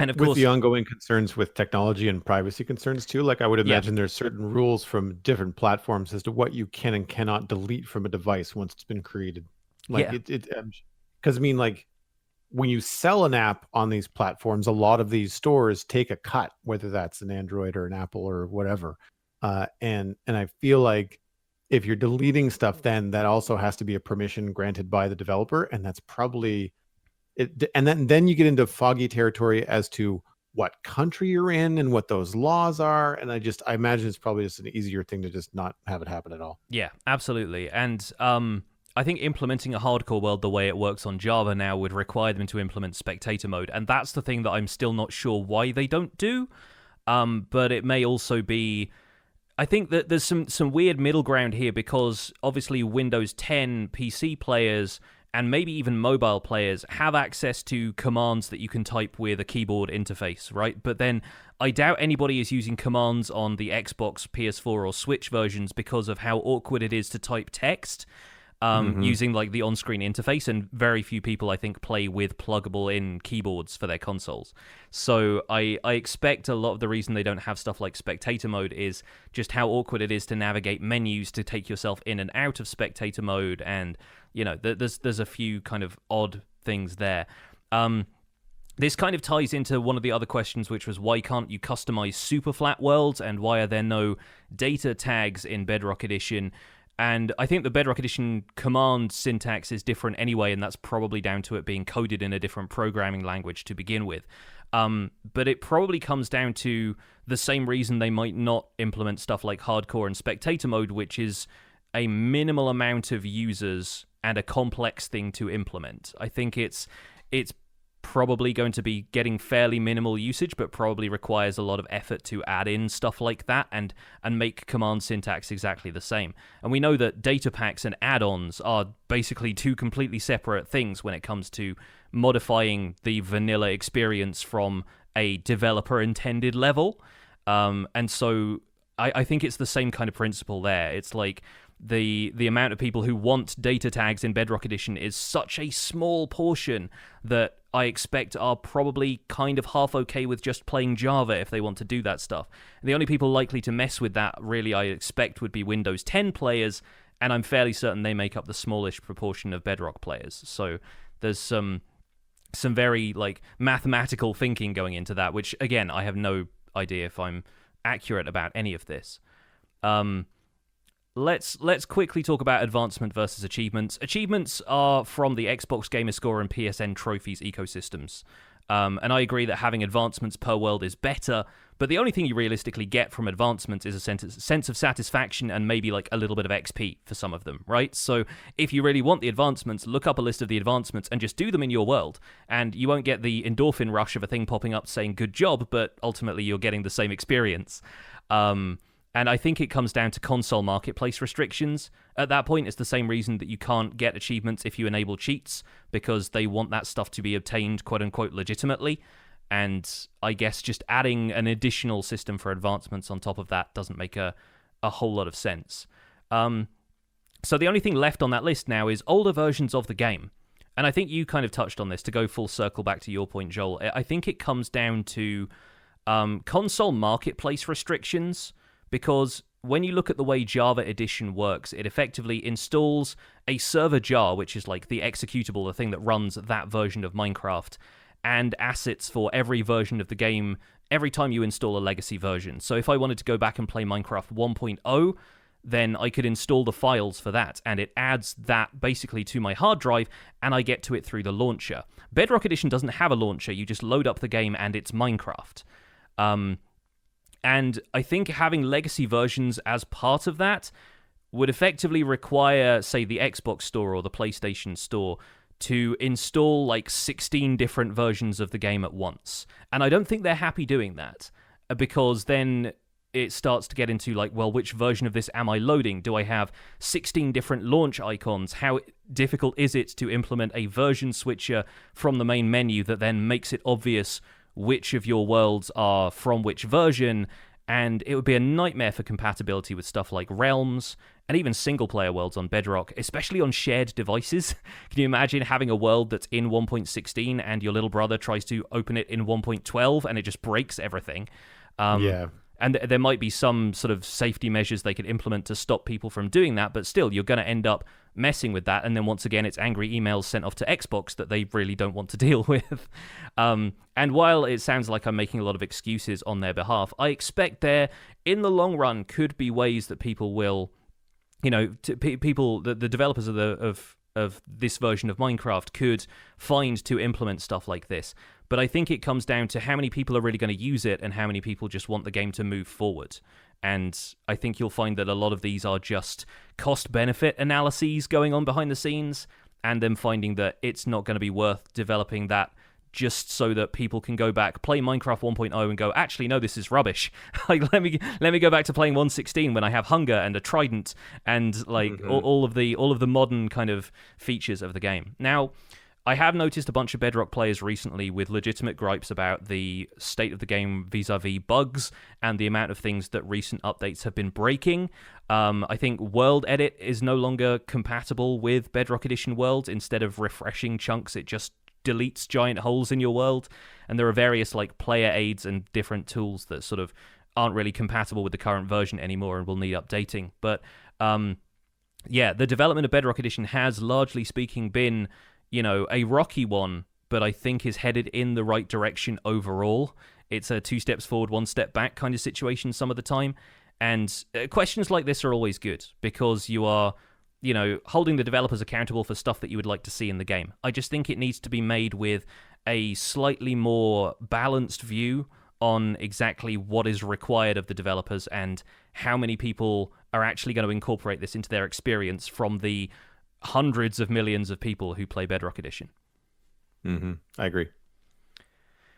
And of With course, the ongoing concerns with technology and privacy concerns too, like I would yeah, imagine there's certain rules from different platforms as to what you can and cannot delete from a device once it's been created. Like yeah, because I mean, like when you sell an app on these platforms, a lot of these stores take a cut, whether that's an Android or an Apple or whatever. And I feel like if you're deleting stuff, then that also has to be a permission granted by the developer, and that's probably it. And then you get into foggy territory as to what country you're in and what those laws are. And I imagine it's probably just an easier thing to just not have it happen at all. yeah, absolutely. And I think implementing a hardcore world the way it works on Java now would require them to implement spectator mode, and that's the thing that I'm still not sure why they don't do. But it may also be. I think that there's some weird middle ground here because obviously Windows 10 PC players and maybe even mobile players have access to commands that you can type with a keyboard interface, right? But then I doubt anybody is using commands on the Xbox, PS4, or Switch versions because of how awkward it is to type text. Using like the on-screen interface, and very few people I think play with pluggable in keyboards for their consoles. So I expect a lot of the reason they don't have stuff like spectator mode is just how awkward it is to navigate menus to take yourself in and out of spectator mode, and there's a few kind of odd things there. This kind of ties into one of the other questions, which was why can't you customize Superflat worlds, and why are there no data tags in Bedrock Edition? And I think the Bedrock Edition command syntax is different anyway, and that's probably down to it being coded in a different programming language to begin with. But it probably comes down to the same reason they might not implement stuff like hardcore and spectator mode, which is a minimal amount of users and a complex thing to implement. I think it's probably going to be getting fairly minimal usage, but probably requires a lot of effort to add in stuff like that and make command syntax exactly the same. And we know that data packs and add-ons are basically two completely separate things when it comes to modifying the vanilla experience from a developer-intended level. And so I think it's the same kind of principle there. It's like the amount of people who want data tags in Bedrock Edition is such a small portion that I expect are probably kind of half okay with just playing Java if they want to do that stuff. And the only people likely to mess with that, really, I expect, would be Windows 10 players, and I'm fairly certain they make up the smallish proportion of Bedrock players. So there's some very like mathematical thinking going into that, which again I have no idea if I'm accurate about any of this. Let's quickly talk about advancement versus achievements. Achievements are from the Xbox Gamer Score and PSN trophies ecosystems. And I agree that having advancements per world is better, but the only thing you realistically get from advancements is a sense of satisfaction and maybe like a little bit of XP for some of them, right? So if you really want the advancements, look up a list of the advancements and just do them in your world, and you won't get the endorphin rush of a thing popping up saying good job, but ultimately you're getting the same experience. And I think it comes down to console marketplace restrictions. At that point, it's the same reason that you can't get achievements if you enable cheats, because they want that stuff to be obtained, quote-unquote, legitimately. And I guess just adding an additional system for advancements on top of that doesn't make a whole lot of sense. So the only thing left on that list now is older versions of the game. And I think you kind of touched on this, to go full circle back to your point, Joel. I think it comes down to console marketplace restrictions, because when you look at the way Java Edition works, it effectively installs a server jar, which is like the executable, the thing that runs that version of Minecraft, and assets for every version of the game every time you install a legacy version. So if I wanted to go back and play Minecraft 1.0, then I could install the files for that, and it adds that basically to my hard drive, and I get to it through the launcher. Bedrock Edition doesn't have a launcher. You just load up the game, and it's Minecraft. And I think having legacy versions as part of that would effectively require, say, the Xbox Store or the PlayStation Store to install like 16 different versions of the game at once. And I don't think they're happy doing that, because then it starts to get into like, well, which version of this am I loading? Do I have 16 different launch icons? How difficult is it to implement a version switcher from the main menu that then makes it obvious which of your worlds are from which version? and it would be a nightmare for compatibility with stuff like Realms and even single-player worlds on Bedrock, especially on shared devices. Can you imagine having a world that's in 1.16 and your little brother tries to open it in 1.12 and it just breaks everything? Yeah. And there might be some sort of safety measures they could implement to stop people from doing that, but still, you're going to end up messing with that, and then once again, it's angry emails sent off to Xbox that they really don't want to deal with. And while it sounds like I'm making a lot of excuses on their behalf, I expect there, in the long run, could be ways that people will, the developers of this version of Minecraft could find to implement stuff like this. But I think it comes down to how many people are really going to use it and how many people just want the game to move forward. And I think you'll find that a lot of these are just cost-benefit analyses going on behind the scenes, and them finding that it's not going to be worth developing that just so that people can go back, play Minecraft 1.0 and go, actually, no, this is rubbish. Like, let me go back to playing 1.16 when I have hunger and a trident and like all of the modern kind of features of the game. Now, I have noticed a bunch of Bedrock players recently with legitimate gripes about the state of the game vis-a-vis bugs and the amount of things that recent updates have been breaking. I think World Edit is no longer compatible with Bedrock Edition World. Instead of refreshing chunks, it just deletes giant holes in your world. And there are various like player aids and different tools that sort of aren't really compatible with the current version anymore and will need updating. But yeah, the development of Bedrock Edition has, largely speaking, been a rocky one, but I think is headed in the right direction overall. It's a 2 steps forward, 1 step back kind of situation some of the time. And questions like this are always good because you are, holding the developers accountable for stuff that you would like to see in the game. I just think it needs to be made with a slightly more balanced view on exactly what is required of the developers and how many people are actually going to incorporate this into their experience from the hundreds of millions of people who play Bedrock Edition. I agree.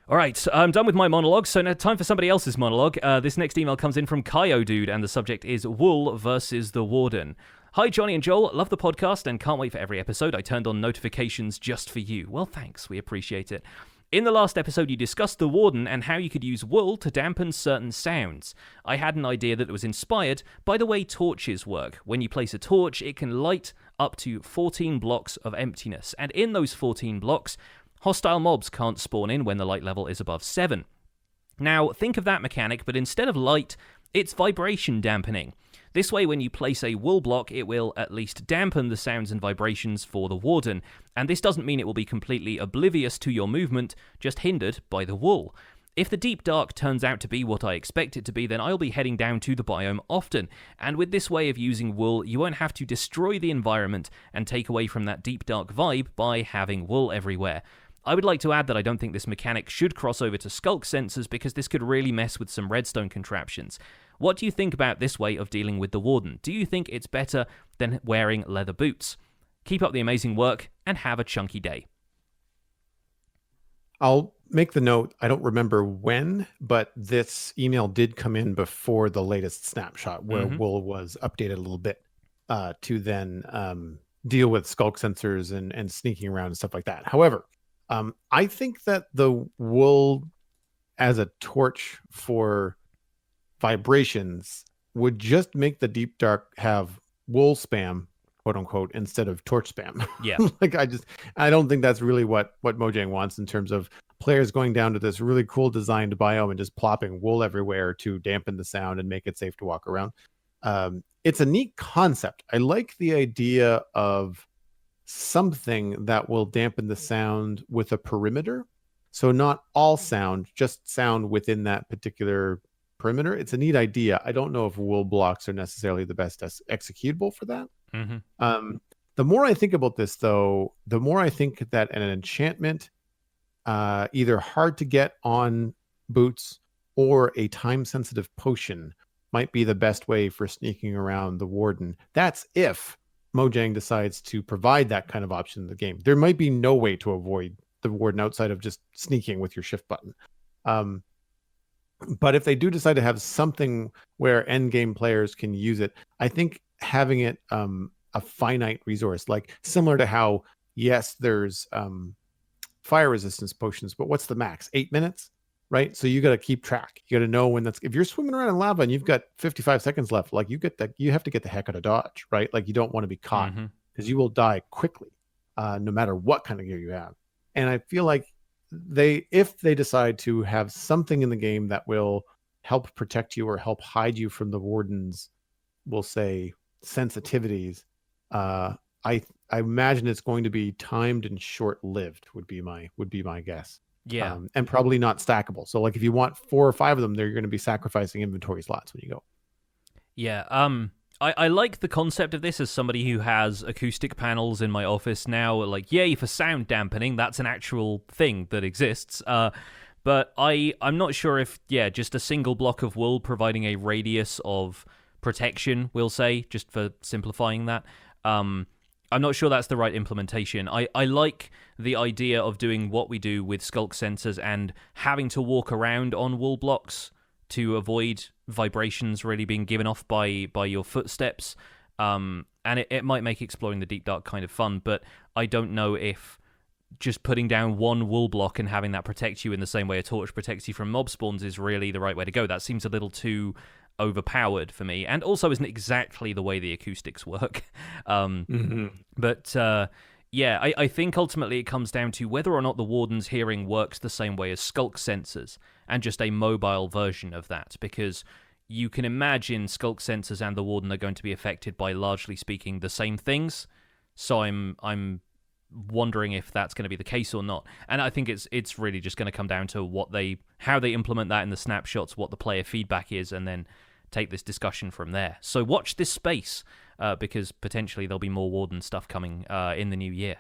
All right, I'm done with my monologue, so now time for somebody else's monologue. This next email comes in from Kaio Dude, and the subject is Wool versus the Warden. Hi, Jonny and Joel. Love the podcast and can't wait for every episode. I turned on notifications just for you. Well, thanks. We appreciate it. In the last episode, you discussed the Warden and how you could use wool to dampen certain sounds. I had an idea that was inspired by the way torches work. When you place a torch, it can light up to 14 blocks of emptiness, and in those 14 blocks, hostile mobs can't spawn in when the light level is above 7. Now, think of that mechanic, but instead of light, it's vibration dampening. This way, when you place a wool block, it will at least dampen the sounds and vibrations for the Warden, and this doesn't mean it will be completely oblivious to your movement, just hindered by the wool. If the deep dark turns out to be what I expect it to be, then I'll be heading down to the biome often, and with this way of using wool, you won't have to destroy the environment and take away from that deep dark vibe by having wool everywhere. I would like to add that I don't think this mechanic should cross over to skulk sensors because this could really mess with some redstone contraptions. What do you think about this way of dealing with the Warden? Do you think it's better than wearing leather boots? Keep up the amazing work and have a chunky day. I'll make the note, I don't remember when, but this email did come in before the latest snapshot where wool was updated a little bit to then deal with skulk sensors and sneaking around and stuff like that. However, I think that the wool as a torch for vibrations would just make the deep dark have wool spam, quote unquote, instead of torch spam. Yeah. Like I don't think that's really what Mojang wants in terms of players going down to this really cool designed biome and just plopping wool everywhere to dampen the sound and make it safe to walk around. It's a neat concept. I like the idea of something that will dampen the sound with a perimeter. So not all sound, just sound within that particular perimeter. It's a neat idea. I don't know if wool blocks are necessarily the best executable for that. The more I think about this, though, the more I think that an enchantment, either hard to get on boots or a time-sensitive potion might be the best way for sneaking around the Warden. That's if Mojang decides to provide that kind of option in the game. There might be no way to avoid the Warden outside of just sneaking with your shift button. But if they do decide to have something where endgame players can use it, I think having it a finite resource, like similar to how, yes, there's fire resistance potions, but what's the max? 8 minutes? right? So you got to keep track. You got to know when that's, if you're swimming around in lava and you've got 55 seconds left, like you have to get the heck out of Dodge, right? Like you don't want to be caught because you will die quickly, no matter what kind of gear you have. And I feel like if they decide to have something in the game that will help protect you or help hide you from the warden's, we'll say, sensitivities, I imagine it's going to be timed and short-lived would be my guess. Yeah. And probably not stackable. So like if you want 4 or 5 of them, they're going to be sacrificing inventory slots when you go. Yeah. I like the concept of this as somebody who has acoustic panels in my office now. Like, yay for sound dampening. That's an actual thing that exists. But I'm not sure if, just a single block of wool providing a radius of protection, we'll say, just for simplifying that. I'm not sure that's the right implementation. I like the idea of doing what we do with skulk sensors and having to walk around on wool blocks to avoid vibrations really being given off by your footsteps. And it might make exploring the deep dark kind of fun, but I don't know if just putting down one wool block and having that protect you in the same way a torch protects you from mob spawns is really the right way to go. That seems a little too overpowered for me, and also isn't exactly the way the acoustics work. But I think ultimately it comes down to whether or not the Warden's hearing works the same way as Skulk sensors, and just a mobile version of that, because you can imagine Skulk sensors and the Warden are going to be affected by, largely speaking, the same things. So I'm wondering if that's going to be the case or not. And I think it's really just going to come down to how they implement that in the snapshots, what the player feedback is, and then take this discussion from there. So watch this space, because potentially there'll be more Warden stuff coming in the new year.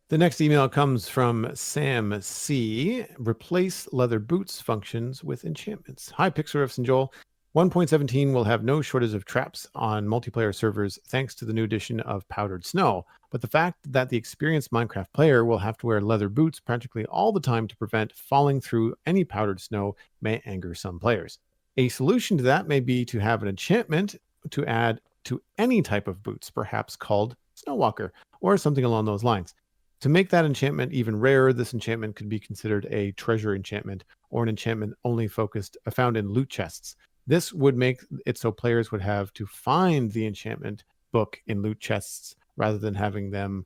The next email comes from Sam C. Replace leather boots functions with enchantments. Hi, Pixariffs and Joel. 1.17 will have no shortage of traps on multiplayer servers thanks to the new addition of powdered snow. But the fact that the experienced Minecraft player will have to wear leather boots practically all the time to prevent falling through any powdered snow may anger some players. A solution to that may be to have an enchantment to add to any type of boots, perhaps called Snowwalker or something along those lines. To make that enchantment even rarer, this enchantment could be considered a treasure enchantment or an enchantment only found in loot chests. This would make it so players would have to find the enchantment book in loot chests rather than having them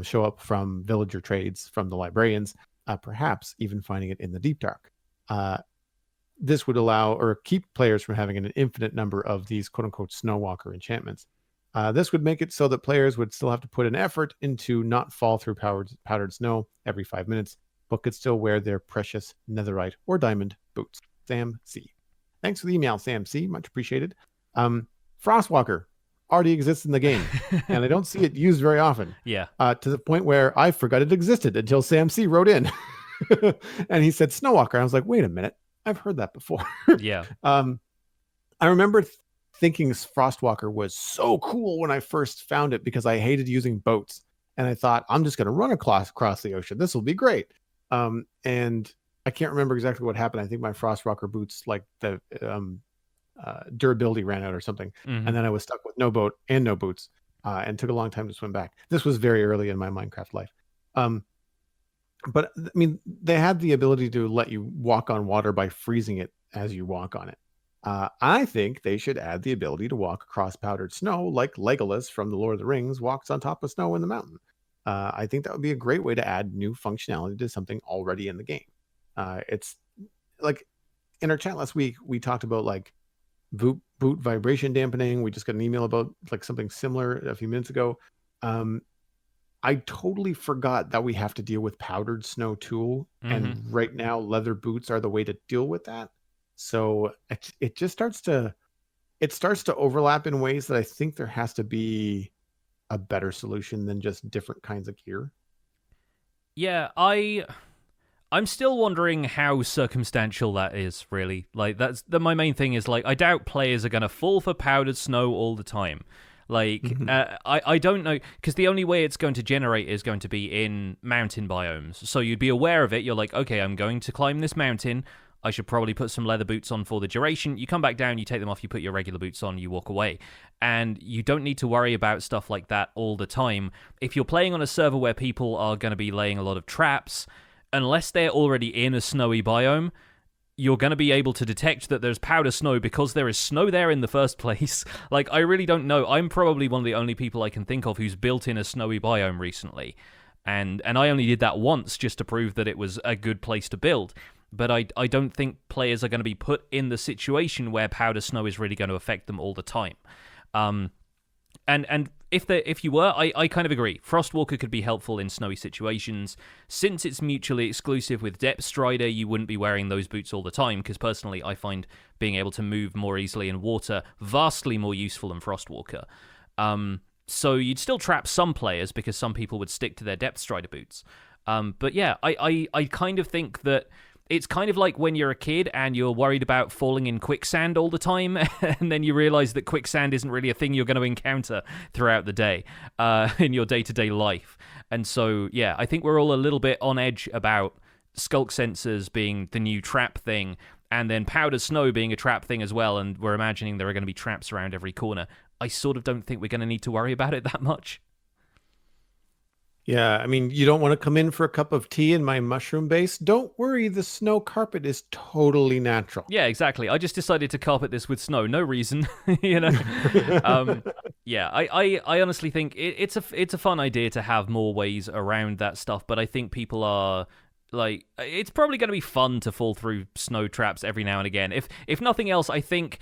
show up from villager trades from the librarians, perhaps even finding it in the deep dark. This would allow or keep players from having an infinite number of these quote-unquote Snowwalker enchantments. This would make it so that players would still have to put an effort into not fall through powdered snow every 5 minutes, but could still wear their precious netherite or diamond boots. Sam C. Thanks for the email, Sam C. Much appreciated. Frostwalker already exists in the game, and I don't see it used very often. Yeah. To the point where I forgot it existed until Sam C. wrote in. And he said Snowwalker. I was like, wait a minute. I've heard that before. Yeah. I remember thinking Frostwalker was so cool when I first found it because I hated using boats. And I thought, I'm just going to run across the ocean. This will be great. And I can't remember exactly what happened. I think my Frostwalker boots, like the durability ran out or something. And then I was stuck with no boat and no boots, and took a long time to swim back. This was very early in my Minecraft life. But I mean, they had the ability to let you walk on water by freezing it as you walk on it. I think they should add the ability to walk across powdered snow like Legolas from The Lord of the Rings walks on top of snow in the mountain. I think that would be a great way to add new functionality to something already in the game. It's like in our chat last week, we talked about like boot vibration dampening. We just got an email about like something similar a few minutes ago. I totally forgot that we have to deal with powdered snow too. And right now leather boots are the way to deal with that. So it just starts to overlap in ways that I think there has to be a better solution than just different kinds of gear. Yeah, I'm still wondering how circumstantial that is, really. Like, my main thing is, like, I doubt players are going to fall for powdered snow all the time. Like, I don't know, because the only way it's going to generate is going to be in mountain biomes. So you'd be aware of it. You're like, okay, I'm going to climb this mountain. I should probably put some leather boots on for the duration. You come back down, you take them off, you put your regular boots on, you walk away. And you don't need to worry about stuff like that all the time. If you're playing on a server where people are going to be laying a lot of traps, unless they're already in a snowy biome, you're going to be able to detect that there's powder snow because there is snow there in the first place. Like, I really don't know. I'm probably one of the only people I can think of who's built in a snowy biome recently. And I only did that once just to prove that it was a good place to build. But I don't think players are going to be put in the situation where powder snow is really going to affect them all the time. And if you were, I kind of agree. Frostwalker could be helpful in snowy situations. Since it's mutually exclusive with Depth Strider, you wouldn't be wearing those boots all the time, because personally I find being able to move more easily in water vastly more useful than Frostwalker. So you'd still trap some players, because some people would stick to their Depth Strider boots. But yeah, I kind of think that it's kind of like when you're a kid and you're worried about falling in quicksand all the time, and then you realize that quicksand isn't really a thing you're going to encounter throughout the day in your day-to-day life. And so, yeah, I think we're all a little bit on edge about skulk sensors being the new trap thing, and then powdered snow being a trap thing as well, and we're imagining there are going to be traps around every corner. I sort of don't think we're going to need to worry about it that much. Yeah, I mean, you don't want to come in for a cup of tea in my mushroom base? Don't worry, the snow carpet is totally natural. Yeah, exactly. I just decided to carpet this with snow, no reason, you know. Yeah, I honestly think it's a fun idea to have more ways around that stuff, but I think people are like, it's probably going to be fun to fall through snow traps every now and again. If nothing else, I think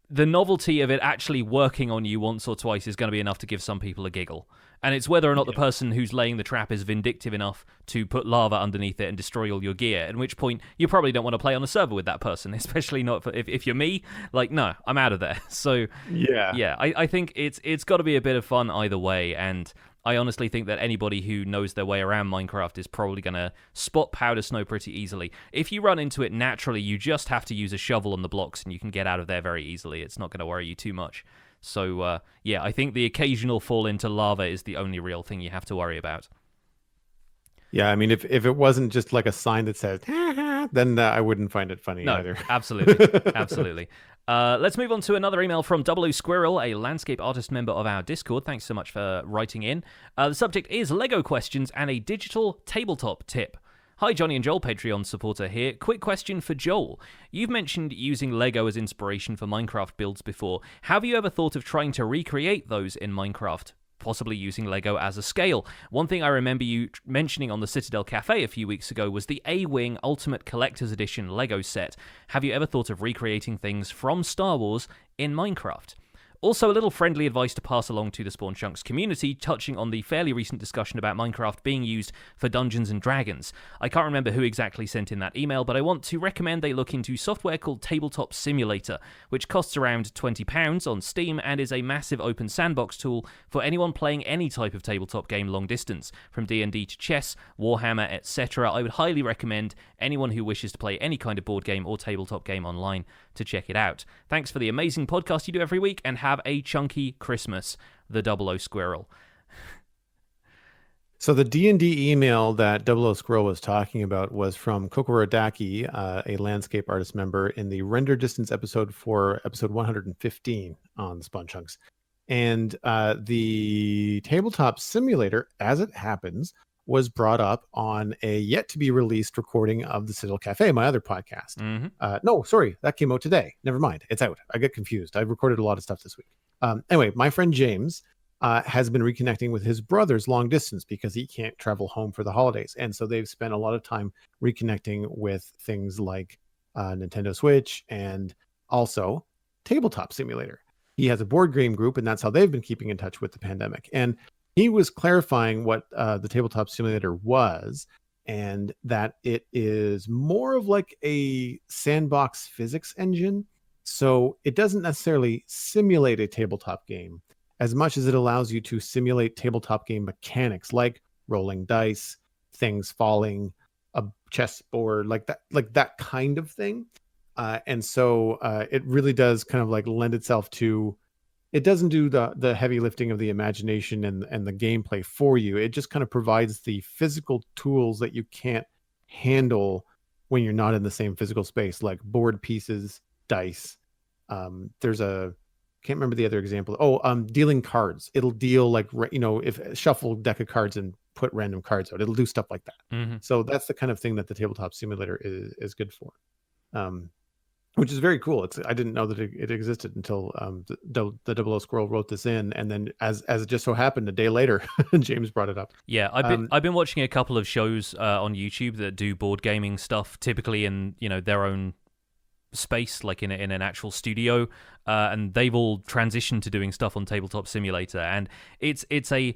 the novelty of it actually working on you once or twice is going to be enough to give some people a giggle. And it's whether or not the person who's laying the trap is vindictive enough to put lava underneath it and destroy all your gear, at which point you probably don't want to play on a server with that person, especially not if you're me. Like, no, I'm out of there. So, yeah, I think it's got to be a bit of fun either way, and I honestly think that anybody who knows their way around Minecraft is probably going to spot powder snow pretty easily. If you run into it naturally, you just have to use a shovel on the blocks and you can get out of there very easily. It's not going to worry you too much. So, yeah, I think the occasional fall into lava is the only real thing you have to worry about. Yeah, I mean, if it wasn't just like a sign that says, ha, ha, then I wouldn't find it funny either. Absolutely. Absolutely. Let's move on to another email from Double O Squirrel, a landscape artist member of our Discord. Thanks so much for writing in. The subject is Lego questions and a digital tabletop tip. Hi, Jonny and Joel, Patreon supporter here. Quick question for Joel. You've mentioned using Lego as inspiration for Minecraft builds before. Have you ever thought of trying to recreate those in Minecraft? Possibly using Lego as a scale. One thing I remember you mentioning on the Citadel Cafe a few weeks ago was the A-Wing Ultimate Collector's Edition Lego set. Have you ever thought of recreating things from Star Wars in Minecraft? Also, a little friendly advice to pass along to the Spawn Chunks community, touching on the fairly recent discussion about Minecraft being used for Dungeons and Dragons. I can't remember who exactly sent in that email, but I want to recommend they look into software called Tabletop Simulator, which costs around £20 on Steam and is a massive open sandbox tool for anyone playing any type of tabletop game long distance, from D&D to chess, Warhammer, etc. I would highly recommend anyone who wishes to play any kind of board game or tabletop game online to check it out. Thanks for the amazing podcast you do every week, and have a chunky Christmas, the Double O Squirrel. So the D&D email that Double O Squirrel was talking about was from Kokorodaki, a landscape artist member in the Render Distance episode for episode 115 on Spawn Chunks. And the tabletop simulator, as it happens, was brought up on a yet-to-be-released recording of the Citadel Cafe, my other podcast. Mm-hmm. No, sorry, that came out today. Never mind, it's out. I get confused. I've recorded a lot of stuff this week. Anyway, my friend James has been reconnecting with his brothers long distance because he can't travel home for the holidays. And so they've spent a lot of time reconnecting with things like Nintendo Switch and also Tabletop Simulator. He has a board game group, and that's how they've been keeping in touch with the pandemic. And he was clarifying what the Tabletop Simulator was, and that it is more of like a sandbox physics engine. So it doesn't necessarily simulate a tabletop game as much as it allows you to simulate tabletop game mechanics, like rolling dice, things falling, a chessboard, like that kind of thing. And so it really does kind of like lend itself to, it doesn't do the heavy lifting of the imagination and the gameplay for you. It just kind of provides the physical tools that you can't handle when you're not in the same physical space, like board pieces, dice. There's a, can't remember the other example. Dealing cards. It'll deal like, if a shuffle deck of cards and put random cards out. It'll do stuff like that. Mm-hmm. So that's the kind of thing that the tabletop simulator is good for, which is very cool. I didn't know that it existed until the Double O Squirrel wrote this in, and then as it just so happened, a day later, James brought it up. Yeah, I've been watching a couple of shows on YouTube that do board gaming stuff, typically in their own space, like in an actual studio, and they've all transitioned to doing stuff on Tabletop Simulator, and it's a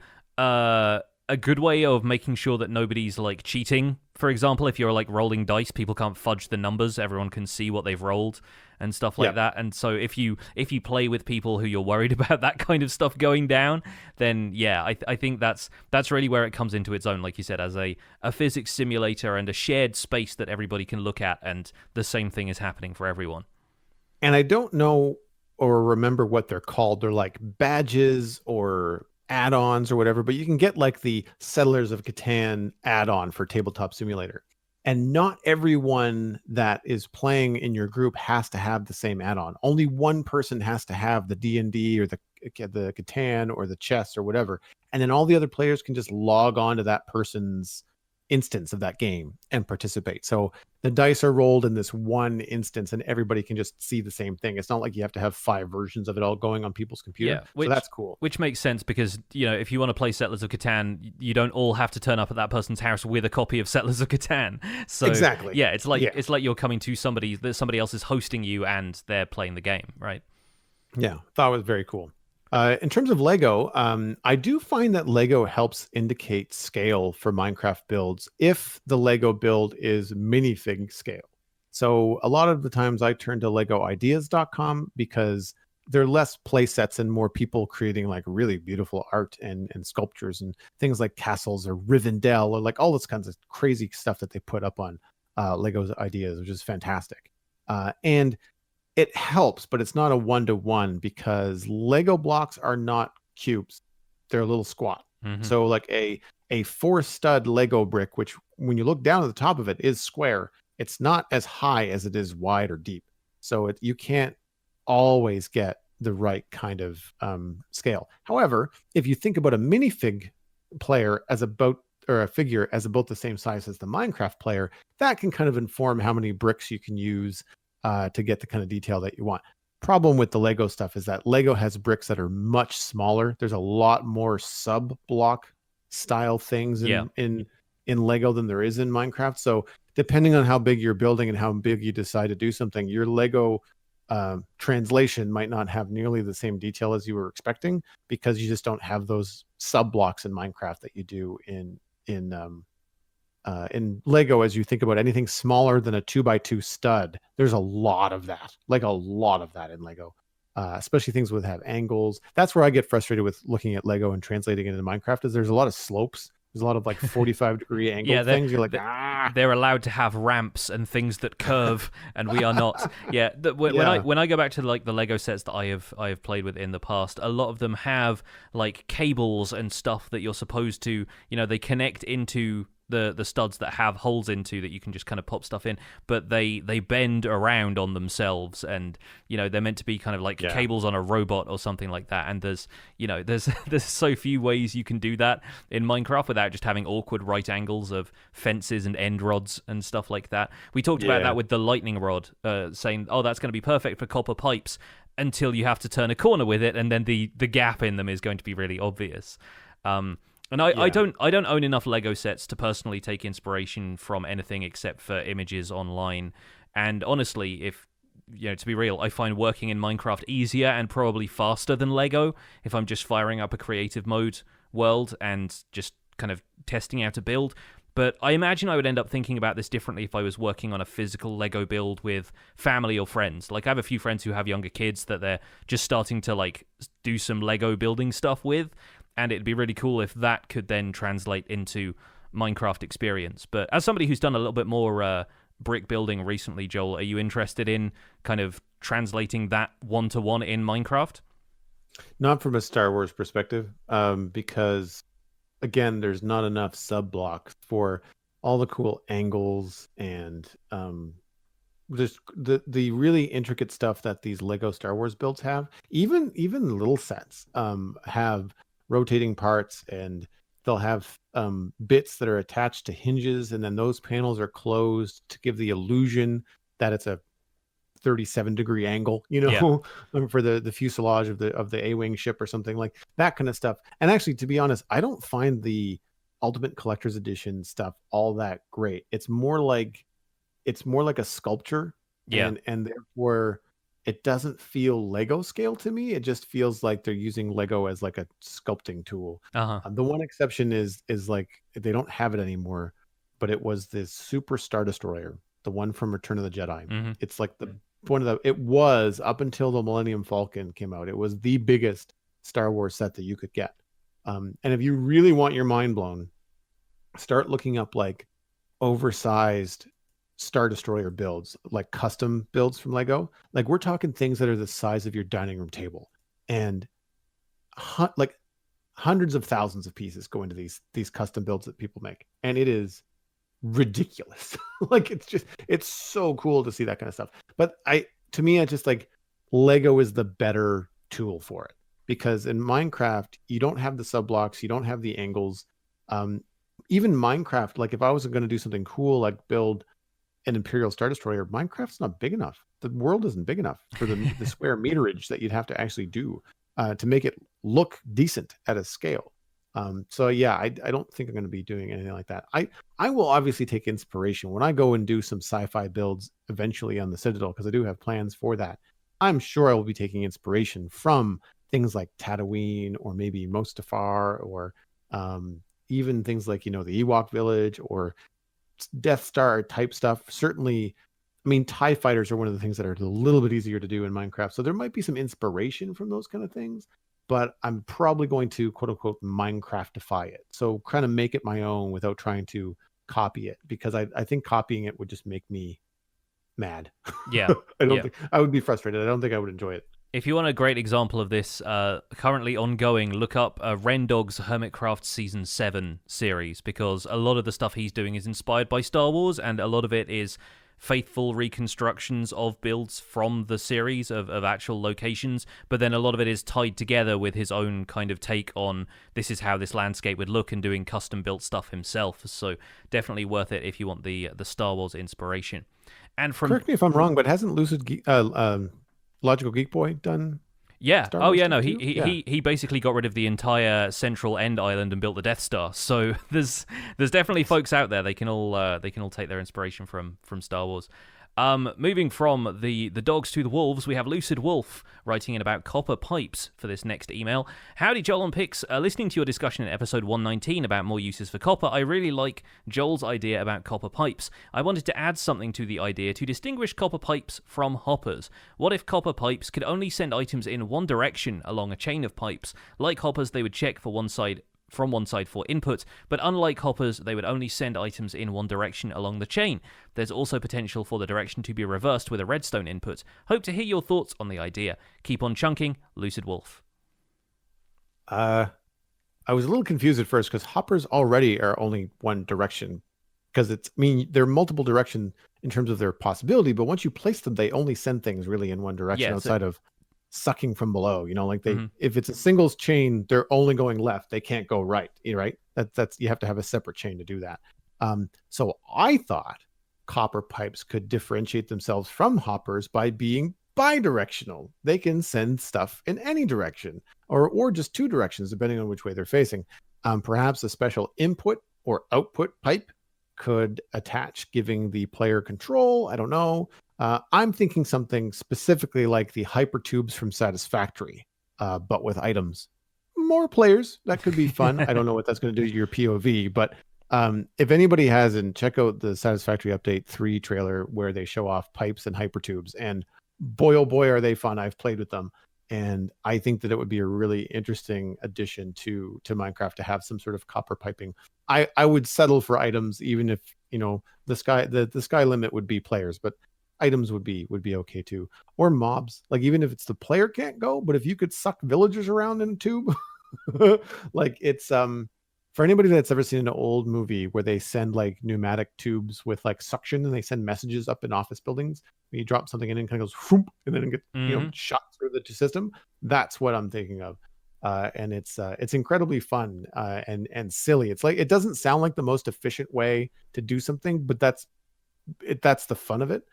good way of making sure that nobody's like cheating. For example, if you're like rolling dice, people can't fudge the numbers. Everyone can see what they've rolled and stuff like that. And so if you play with people who you're worried about that kind of stuff going down, then yeah, I think that's really where it comes into its own, like you said, as a physics simulator and a shared space that everybody can look at, and the same thing is happening for everyone. And I don't know or remember what they're called. They're like badges or add-ons or whatever, but you can get like the Settlers of Catan add-on for Tabletop Simulator, and not everyone that is playing in your group has to have the same add-on. Only one person has to have the D&D or the Catan or the chess or whatever, and then all the other players can just log on to that person's instance of that game and participate. So the dice are rolled in this one instance and everybody can just see the same thing. It's not like you have to have 5 versions of it all going on people's computer. So that's cool. Which makes sense because, if you want to play Settlers of Catan, you don't all have to turn up at that person's house with a copy of Settlers of Catan. So exactly. Yeah, it's like you're coming to somebody else is hosting you and they're playing the game, right? Yeah, thought it was very cool. In terms of Lego, I do find that Lego helps indicate scale for Minecraft builds if the Lego build is minifig scale. So a lot of the times I turn to LegoIdeas.com because there are less play sets and more people creating like really beautiful art and sculptures and things like castles or Rivendell or like all this kinds of crazy stuff that they put up on Lego's Ideas, which is fantastic. And it helps, but it's not a one-to-one because Lego blocks are not cubes. They're a little squat. Mm-hmm. So like a 4-stud Lego brick, which when you look down at the top of it is square, it's not as high as it is wide or deep. So you can't always get the right kind of scale. However, if you think about a minifig player or a figure as about the same size as the Minecraft player, that can kind of inform how many bricks you can use to get the kind of detail that you want. Problem with the Lego stuff is that Lego has bricks that are much smaller. There's a lot more sub-block style things in Lego than there is in Minecraft. So depending on how big you're building and how big you decide to do something, your Lego translation might not have nearly the same detail as you were expecting because you just don't have those sub-blocks in Minecraft that you do in Lego. As you think about anything smaller than a 2x2 stud, there's a lot of that, in Lego, especially things that have angles. That's where I get frustrated with looking at Lego and translating it into Minecraft, is there's a lot of slopes. There's a lot of like 45-degree angle things. You're like, they're allowed to have ramps and things that curve, and we are not. Yeah, when I go back to like the Lego sets that I have played with in the past, a lot of them have like cables and stuff that you're supposed to, they connect into the studs that have holes into that you can just kind of pop stuff in, but they bend around on themselves, and they're meant to be kind of like cables on a robot or something like that. And there's so few ways you can do that in Minecraft without just having awkward right angles of fences and end rods and stuff like that. We talked about that with the lightning rod, saying, oh, that's going to be perfect for copper pipes, until you have to turn a corner with it, and then the gap in them is going to be really obvious. And I don't own enough Lego sets to personally take inspiration from anything except for images online. And honestly, if to be real, I find working in Minecraft easier and probably faster than Lego if I'm just firing up a creative mode world and just kind of testing out a build. But I imagine I would end up thinking about this differently if I was working on a physical Lego build with family or friends. Like, I have a few friends who have younger kids that they're just starting to like do some Lego building stuff with. And it'd be really cool if that could then translate into Minecraft experience. But as somebody who's done a little bit more brick building recently, Joel, are you interested in kind of translating that one-to-one in Minecraft? Not from a Star Wars perspective, because, again, there's not enough sub-blocks for all the cool angles and just the really intricate stuff that these Lego Star Wars builds have. Even little sets have rotating parts and they'll have bits that are attached to hinges, and then those panels are closed to give the illusion that it's a 37-degree angle, Yeah. for the fuselage of the A-wing ship or something like that kind of stuff. And actually, to be honest, I don't find the Ultimate Collector's Edition stuff all that great. It's more like a sculpture, Yeah. and therefore it doesn't feel Lego scale to me. It just feels like they're using Lego as like a sculpting tool. Uh-huh. The one exception is like they don't have it anymore, but it was this Super Star Destroyer, the one from Return of the Jedi. Mm-hmm. It's like it was up until the Millennium Falcon came out. It was the biggest Star Wars set that you could get. And if you really want your mind blown, start looking up like oversized Star Destroyer builds, like custom builds from Lego. Like we're talking things that are the size of your dining room table, and like hundreds of thousands of pieces go into these custom builds that people make, and it is ridiculous. Like it's so cool to see that kind of stuff. But to me, I just like Lego is the better tool for it, because in Minecraft you don't have the sub blocks, you don't have the angles. Even Minecraft, like if I was going to do something cool like build an Imperial Star Destroyer, Minecraft's not big enough. The world isn't big enough for the square meterage that you'd have to actually do to make it look decent at a scale. So yeah, I don't think I'm going to be doing anything like that. I will obviously take inspiration when I go and do some sci-fi builds eventually on the Citadel, because I do have plans for that. I'm sure I will be taking inspiration from things like Tatooine, or maybe Mustafar, or even things like, the Ewok Village or Death Star type stuff. Certainly, I mean, TIE fighters are one of the things that are a little bit easier to do in Minecraft. So there might be some inspiration from those kind of things, but I'm probably going to quote unquote Minecraftify it. So kind of make it my own without trying to copy it, because I think copying it would just make me mad. Yeah. I don't think I would be frustrated. I don't think I would enjoy it. If you want a great example of this, currently ongoing, look up Rendog's Hermitcraft Season 7 series, because a lot of the stuff he's doing is inspired by Star Wars, and a lot of it is faithful reconstructions of builds from the series of actual locations, but then a lot of it is tied together with his own kind of take on this is how this landscape would look, and doing custom built stuff himself. So definitely worth it if you want the Star Wars inspiration. And from correct me if I'm wrong, but hasn't Logical Geek Boy done? Yeah. Star Wars No. too? He basically got rid of the entire central end island and built the Death Star. So there's definitely folks out there they can all take their inspiration from Star Wars. Moving from the dogs to the wolves, we have Lucid Wolf writing in about copper pipes for this next email. Howdy, Joel and Pix. Listening to your discussion in episode 119 about more uses for copper, I really like Joel's idea about copper pipes. I wanted to add something to the idea to distinguish copper pipes from hoppers. What if copper pipes could only send items in one direction along a chain of pipes? Like hoppers, they would check from one side for input, but unlike hoppers, they would only send items in one direction along the chain. There's also potential for the direction to be reversed with a redstone input. Hope to hear your thoughts on the idea. Keep on chunking, Lucid Wolf. I was a little confused at first, because hoppers already are only one direction, because they're multiple direction in terms of their possibility, but once you place them, they only send things really in one direction outside of sucking from below. Like if it's a singles chain, they're only going left, they can't go right. Right, that's you have to have a separate chain to do that. So I thought copper pipes could differentiate themselves from hoppers by being bi-directional. They can send stuff in any direction, or just two directions depending on which way they're facing. Perhaps a special input or output pipe could attach, giving the player control. I don't know. I'm thinking something specifically like the hypertubes from Satisfactory, but with items. More players, that could be fun. I don't know what that's going to do to your POV, but if anybody hasn't, check out the Satisfactory Update 3 trailer where they show off pipes and hypertubes, and boy, oh boy, are they fun. I've played with them, and I think that it would be a really interesting addition to Minecraft to have some sort of copper piping. I would settle for items, even if the sky limit would be players, but items would be okay too, or mobs. Like even if it's the player can't go, but if you could suck villagers around in a tube, like it's for anybody that's ever seen an old movie where they send like pneumatic tubes with like suction, and they send messages up in office buildings. When you drop something in, and it kind of goes whoop, and then it gets shot through the system. That's what I'm thinking of. and it's incredibly fun and silly. It's like it doesn't sound like the most efficient way to do something, but that's the fun of it.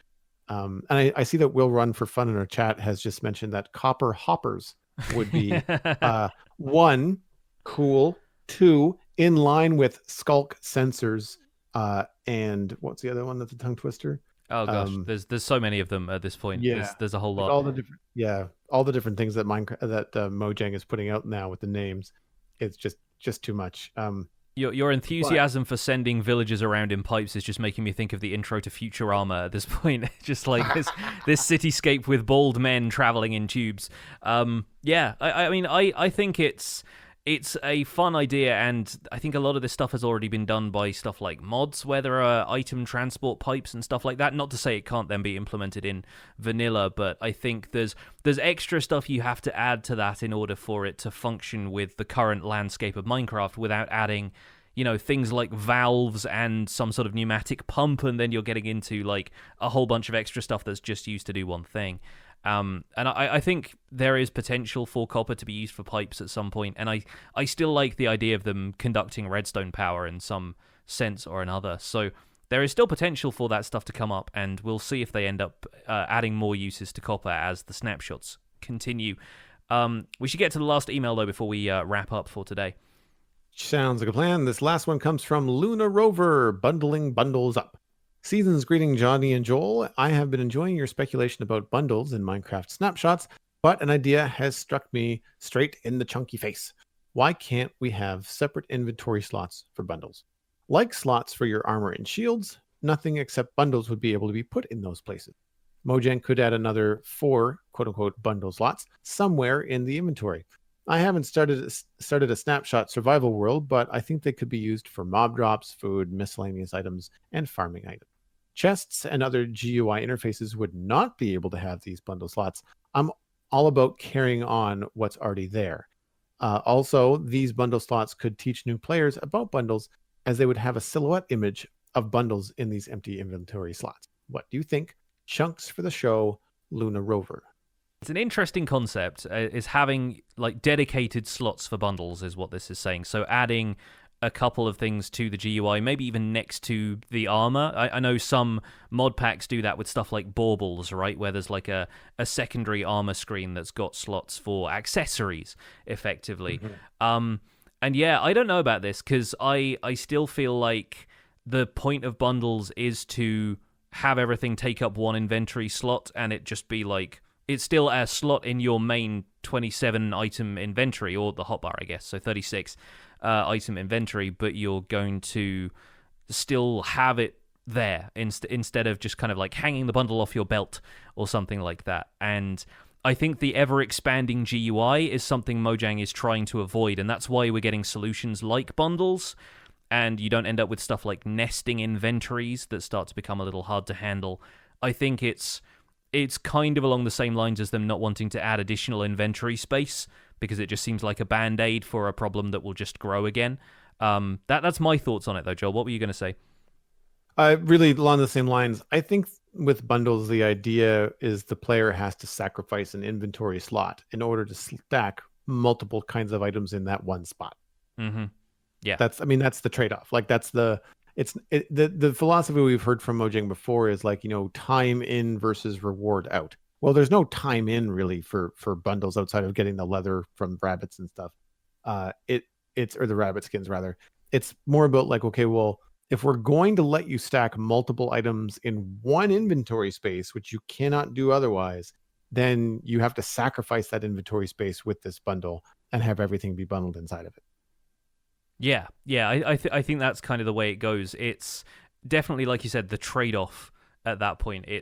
And I see that Will Run for Fun in our chat has just mentioned that copper hoppers would be one, cool, two, in line with skulk sensors, and what's the other one that's a tongue twister? Oh gosh, there's so many of them at this point. Yeah, There's a whole like lot. all the different things that Mojang is putting out now with the names. It's just too much. Your enthusiasm for sending villagers around in pipes is just making me think of the intro to Futurama at this point. Just like this cityscape with bald men traveling in tubes. Yeah, I mean, I think it's a fun idea, and I think a lot of this stuff has already been done by stuff like mods, where there are item transport pipes and stuff like that. Not to say it can't then be implemented in vanilla, but I think there's extra stuff you have to add to that in order for it to function with the current landscape of Minecraft without adding, things like valves and some sort of pneumatic pump, and then you're getting into like a whole bunch of extra stuff that's just used to do one thing. And I think there is potential for copper to be used for pipes at some point, and I still like the idea of them conducting redstone power in some sense or another. So there is still potential for that stuff to come up, and we'll see if they end up adding more uses to copper as the snapshots continue. We should get to the last email, though, before we wrap up for today. Sounds like a plan. This last one comes from Luna Rover, bundling bundles up. Season's greeting, Jonny and Joel. I have been enjoying your speculation about bundles in Minecraft snapshots, but an idea has struck me straight in the chunky face. Why can't we have separate inventory slots for bundles? Like slots for your armor and shields, nothing except bundles would be able to be put in those places. Mojang could add another 4 quote-unquote bundle slots somewhere in the inventory. I haven't started a snapshot survival world, but I think they could be used for mob drops, food, miscellaneous items, and farming items. Chests and other GUI interfaces would not be able to have these bundle slots. I'm all about carrying on what's already there. Also, these bundle slots could teach new players about bundles, as they would have a silhouette image of bundles in these empty inventory slots. What do you think? Chunks for the show, Luna Rover. It's an interesting concept, is having like dedicated slots for bundles is what this is saying. So adding a couple of things to the GUI, maybe even next to the armor. I know some mod packs do that with stuff like baubles, right? Where there's like a secondary armor screen that's got slots for accessories, effectively. Mm-hmm. And yeah, I don't know about this, because I still feel like the point of bundles is to have everything take up one inventory slot, and it just be like, it's still a slot in your main 27 item inventory, or the hotbar, I guess, so 36 item inventory, but you're going to still have it there instead of just kind of like hanging the bundle off your belt or something like that. And I think the ever-expanding GUI is something Mojang is trying to avoid, and that's why we're getting solutions like bundles, and you don't end up with stuff like nesting inventories that start to become a little hard to handle. I think it's kind of along the same lines as them not wanting to add additional inventory space, because it just seems like a band-aid for a problem that will just grow again. That's my thoughts on it, though, Joel. What were you going to say? Really along the same lines. I think with bundles, the idea is the player has to sacrifice an inventory slot in order to stack multiple kinds of items in that one spot. Mm-hmm. Yeah. That's the trade-off. Like the philosophy we've heard from Mojang before is like, time in versus reward out. Well, there's no time in really for bundles outside of getting the leather from rabbits and stuff. It's or the rabbit skins rather. It's more about like, okay, well, if we're going to let you stack multiple items in one inventory space, which you cannot do otherwise, then you have to sacrifice that inventory space with this bundle and have everything be bundled inside of it. Yeah. I think that's kind of the way it goes. It's definitely, like you said, the trade-off at that point. I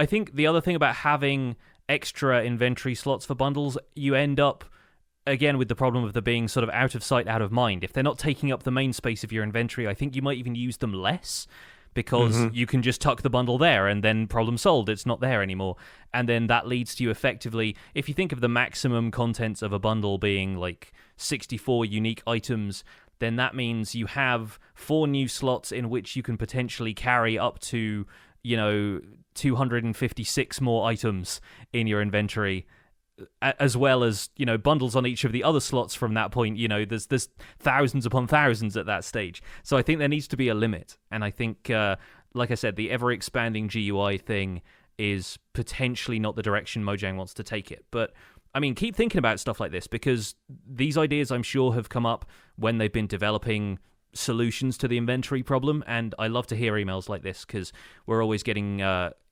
think the other thing about having extra inventory slots for bundles, you end up again with the problem of them being sort of out of sight, out of mind. If they're not taking up the main space of your inventory, I think you might even use them less, because you can just tuck the bundle there and then problem solved. It's not there anymore. And then that leads to you effectively, if you think of the maximum contents of a bundle being like 64 unique items, then that means you have 4 new slots in which you can potentially carry up to, 256 more items in your inventory as well as, bundles on each of the other slots from that point. There's thousands upon thousands at that stage. So I think there needs to be a limit. And I think, like I said, the ever-expanding GUI thing is potentially not the direction Mojang wants to take it. But, I mean, keep thinking about stuff like this, because these ideas, I'm sure, have come up when they've been developing solutions to the inventory problem, and I love to hear emails like this, because we're always getting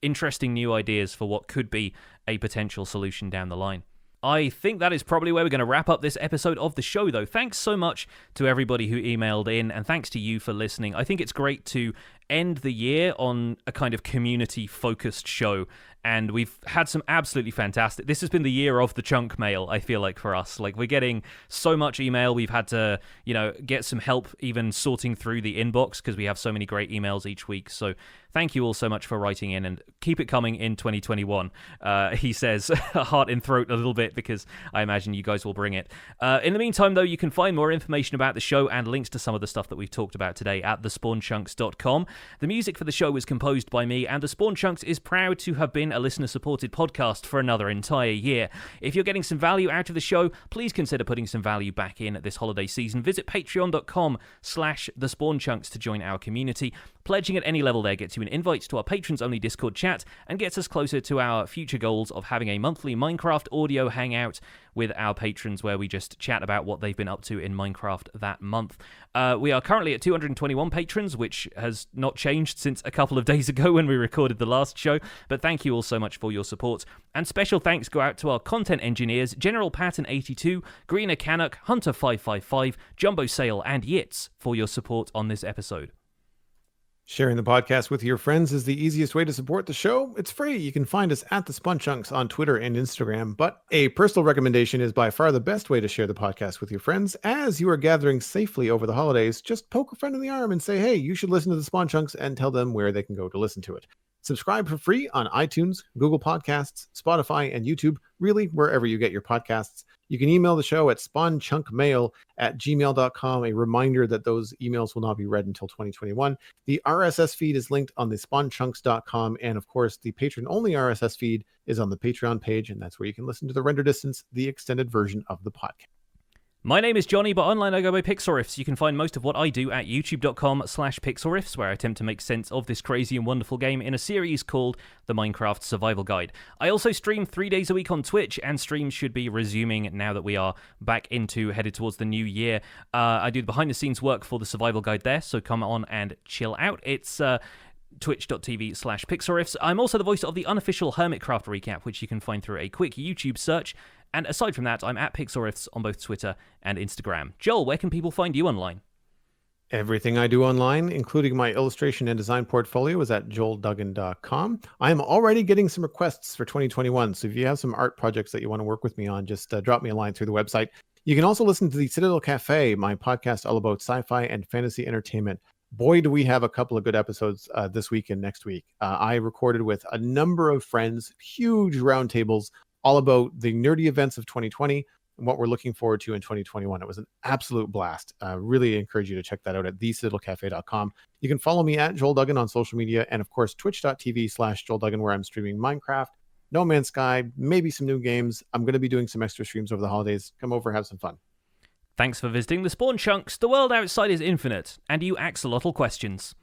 interesting new ideas for what could be a potential solution down the line. I think that is probably where we're going to wrap up this episode of the show, though. Thanks so much to everybody who emailed in, and thanks to you for listening. I think it's great to end the year on a kind of community-focused show, and we've had some absolutely fantastic... This has been the year of the chunk mail, I feel like, for us. Like, we're getting so much email. We've had to, get some help even sorting through the inbox, because we have so many great emails each week. So thank you all so much for writing in, and keep it coming in 2021. He says, heart in throat a little bit, because I imagine you guys will bring it. In the meantime, though, you can find more information about the show and links to some of the stuff that we've talked about today at thespawnchunks.com. The music for the show was composed by me, and The Spawn Chunks is proud to have been a listener-supported podcast for another entire year. If you're getting some value out of the show, please consider putting some value back in this holiday season. Visit patreon.com/thespawnchunks to join our community. Pledging at any level there gets you an invite to our patrons-only Discord chat and gets us closer to our future goals of having a monthly Minecraft audio hangout with our patrons, where we just chat about what they've been up to in Minecraft that month. We are currently at 221 patrons, which has not changed since a couple of days ago when we recorded the last show, but thank you all so much for your support. And special thanks go out to our content engineers, General Patton82, Greener Canuck, Hunter555, Jumbo Sale, and Yitz for your support on this episode. Sharing the podcast with your friends is the easiest way to support the show. It's free. You can find us at The Spawn Chunks on Twitter and Instagram. But a personal recommendation is by far the best way to share the podcast with your friends. As you are gathering safely over the holidays, just poke a friend in the arm and say, hey, you should listen to The Spawn Chunks, and tell them where they can go to listen to it. Subscribe for free on iTunes, Google Podcasts, Spotify, and YouTube, really wherever you get your podcasts. You can email the show at spawnchunkmail@gmail.com. A reminder that those emails will not be read until 2021. The RSS feed is linked on the spawnchunks.com. And of course, the patron-only RSS feed is on the Patreon page, and that's where you can listen to the render distance, the extended version of the podcast. My name is Jonny, but online I go by Pixelriffs. You can find most of what I do at youtube.com/Pixelriffs, where I attempt to make sense of this crazy and wonderful game in a series called The Minecraft Survival Guide. I also stream 3 days a week on Twitch, and streams should be resuming now that we are headed towards the new year. I do the behind-the-scenes work for The Survival Guide there, so come on and chill out. It's twitch.tv/Pixelriffs. I'm also the voice of the unofficial Hermitcraft recap, which you can find through a quick YouTube search. And aside from that, I'm at Pixelriffs on both Twitter and Instagram. Joel, where can people find you online? Everything I do online, including my illustration and design portfolio, is at joelduggan.com. I'm already getting some requests for 2021, so if you have some art projects that you want to work with me on, just drop me a line through the website. You can also listen to the Citadel Cafe, my podcast all about sci-fi and fantasy entertainment. Boy, do we have a couple of good episodes this week and next week. I recorded with a number of friends, huge roundtables, all about the nerdy events of 2020 and what we're looking forward to in 2021. It was an absolute blast. Really encourage you to check that out at thecitadelcafe.com. You can follow me at Joel Duggan on social media, and of course, twitch.tv/Joel Duggan, where I'm streaming Minecraft, No Man's Sky, maybe some new games. I'm going to be doing some extra streams over the holidays. Come over, have some fun. Thanks for visiting The Spawn Chunks. The world outside is infinite, and you axolotl questions.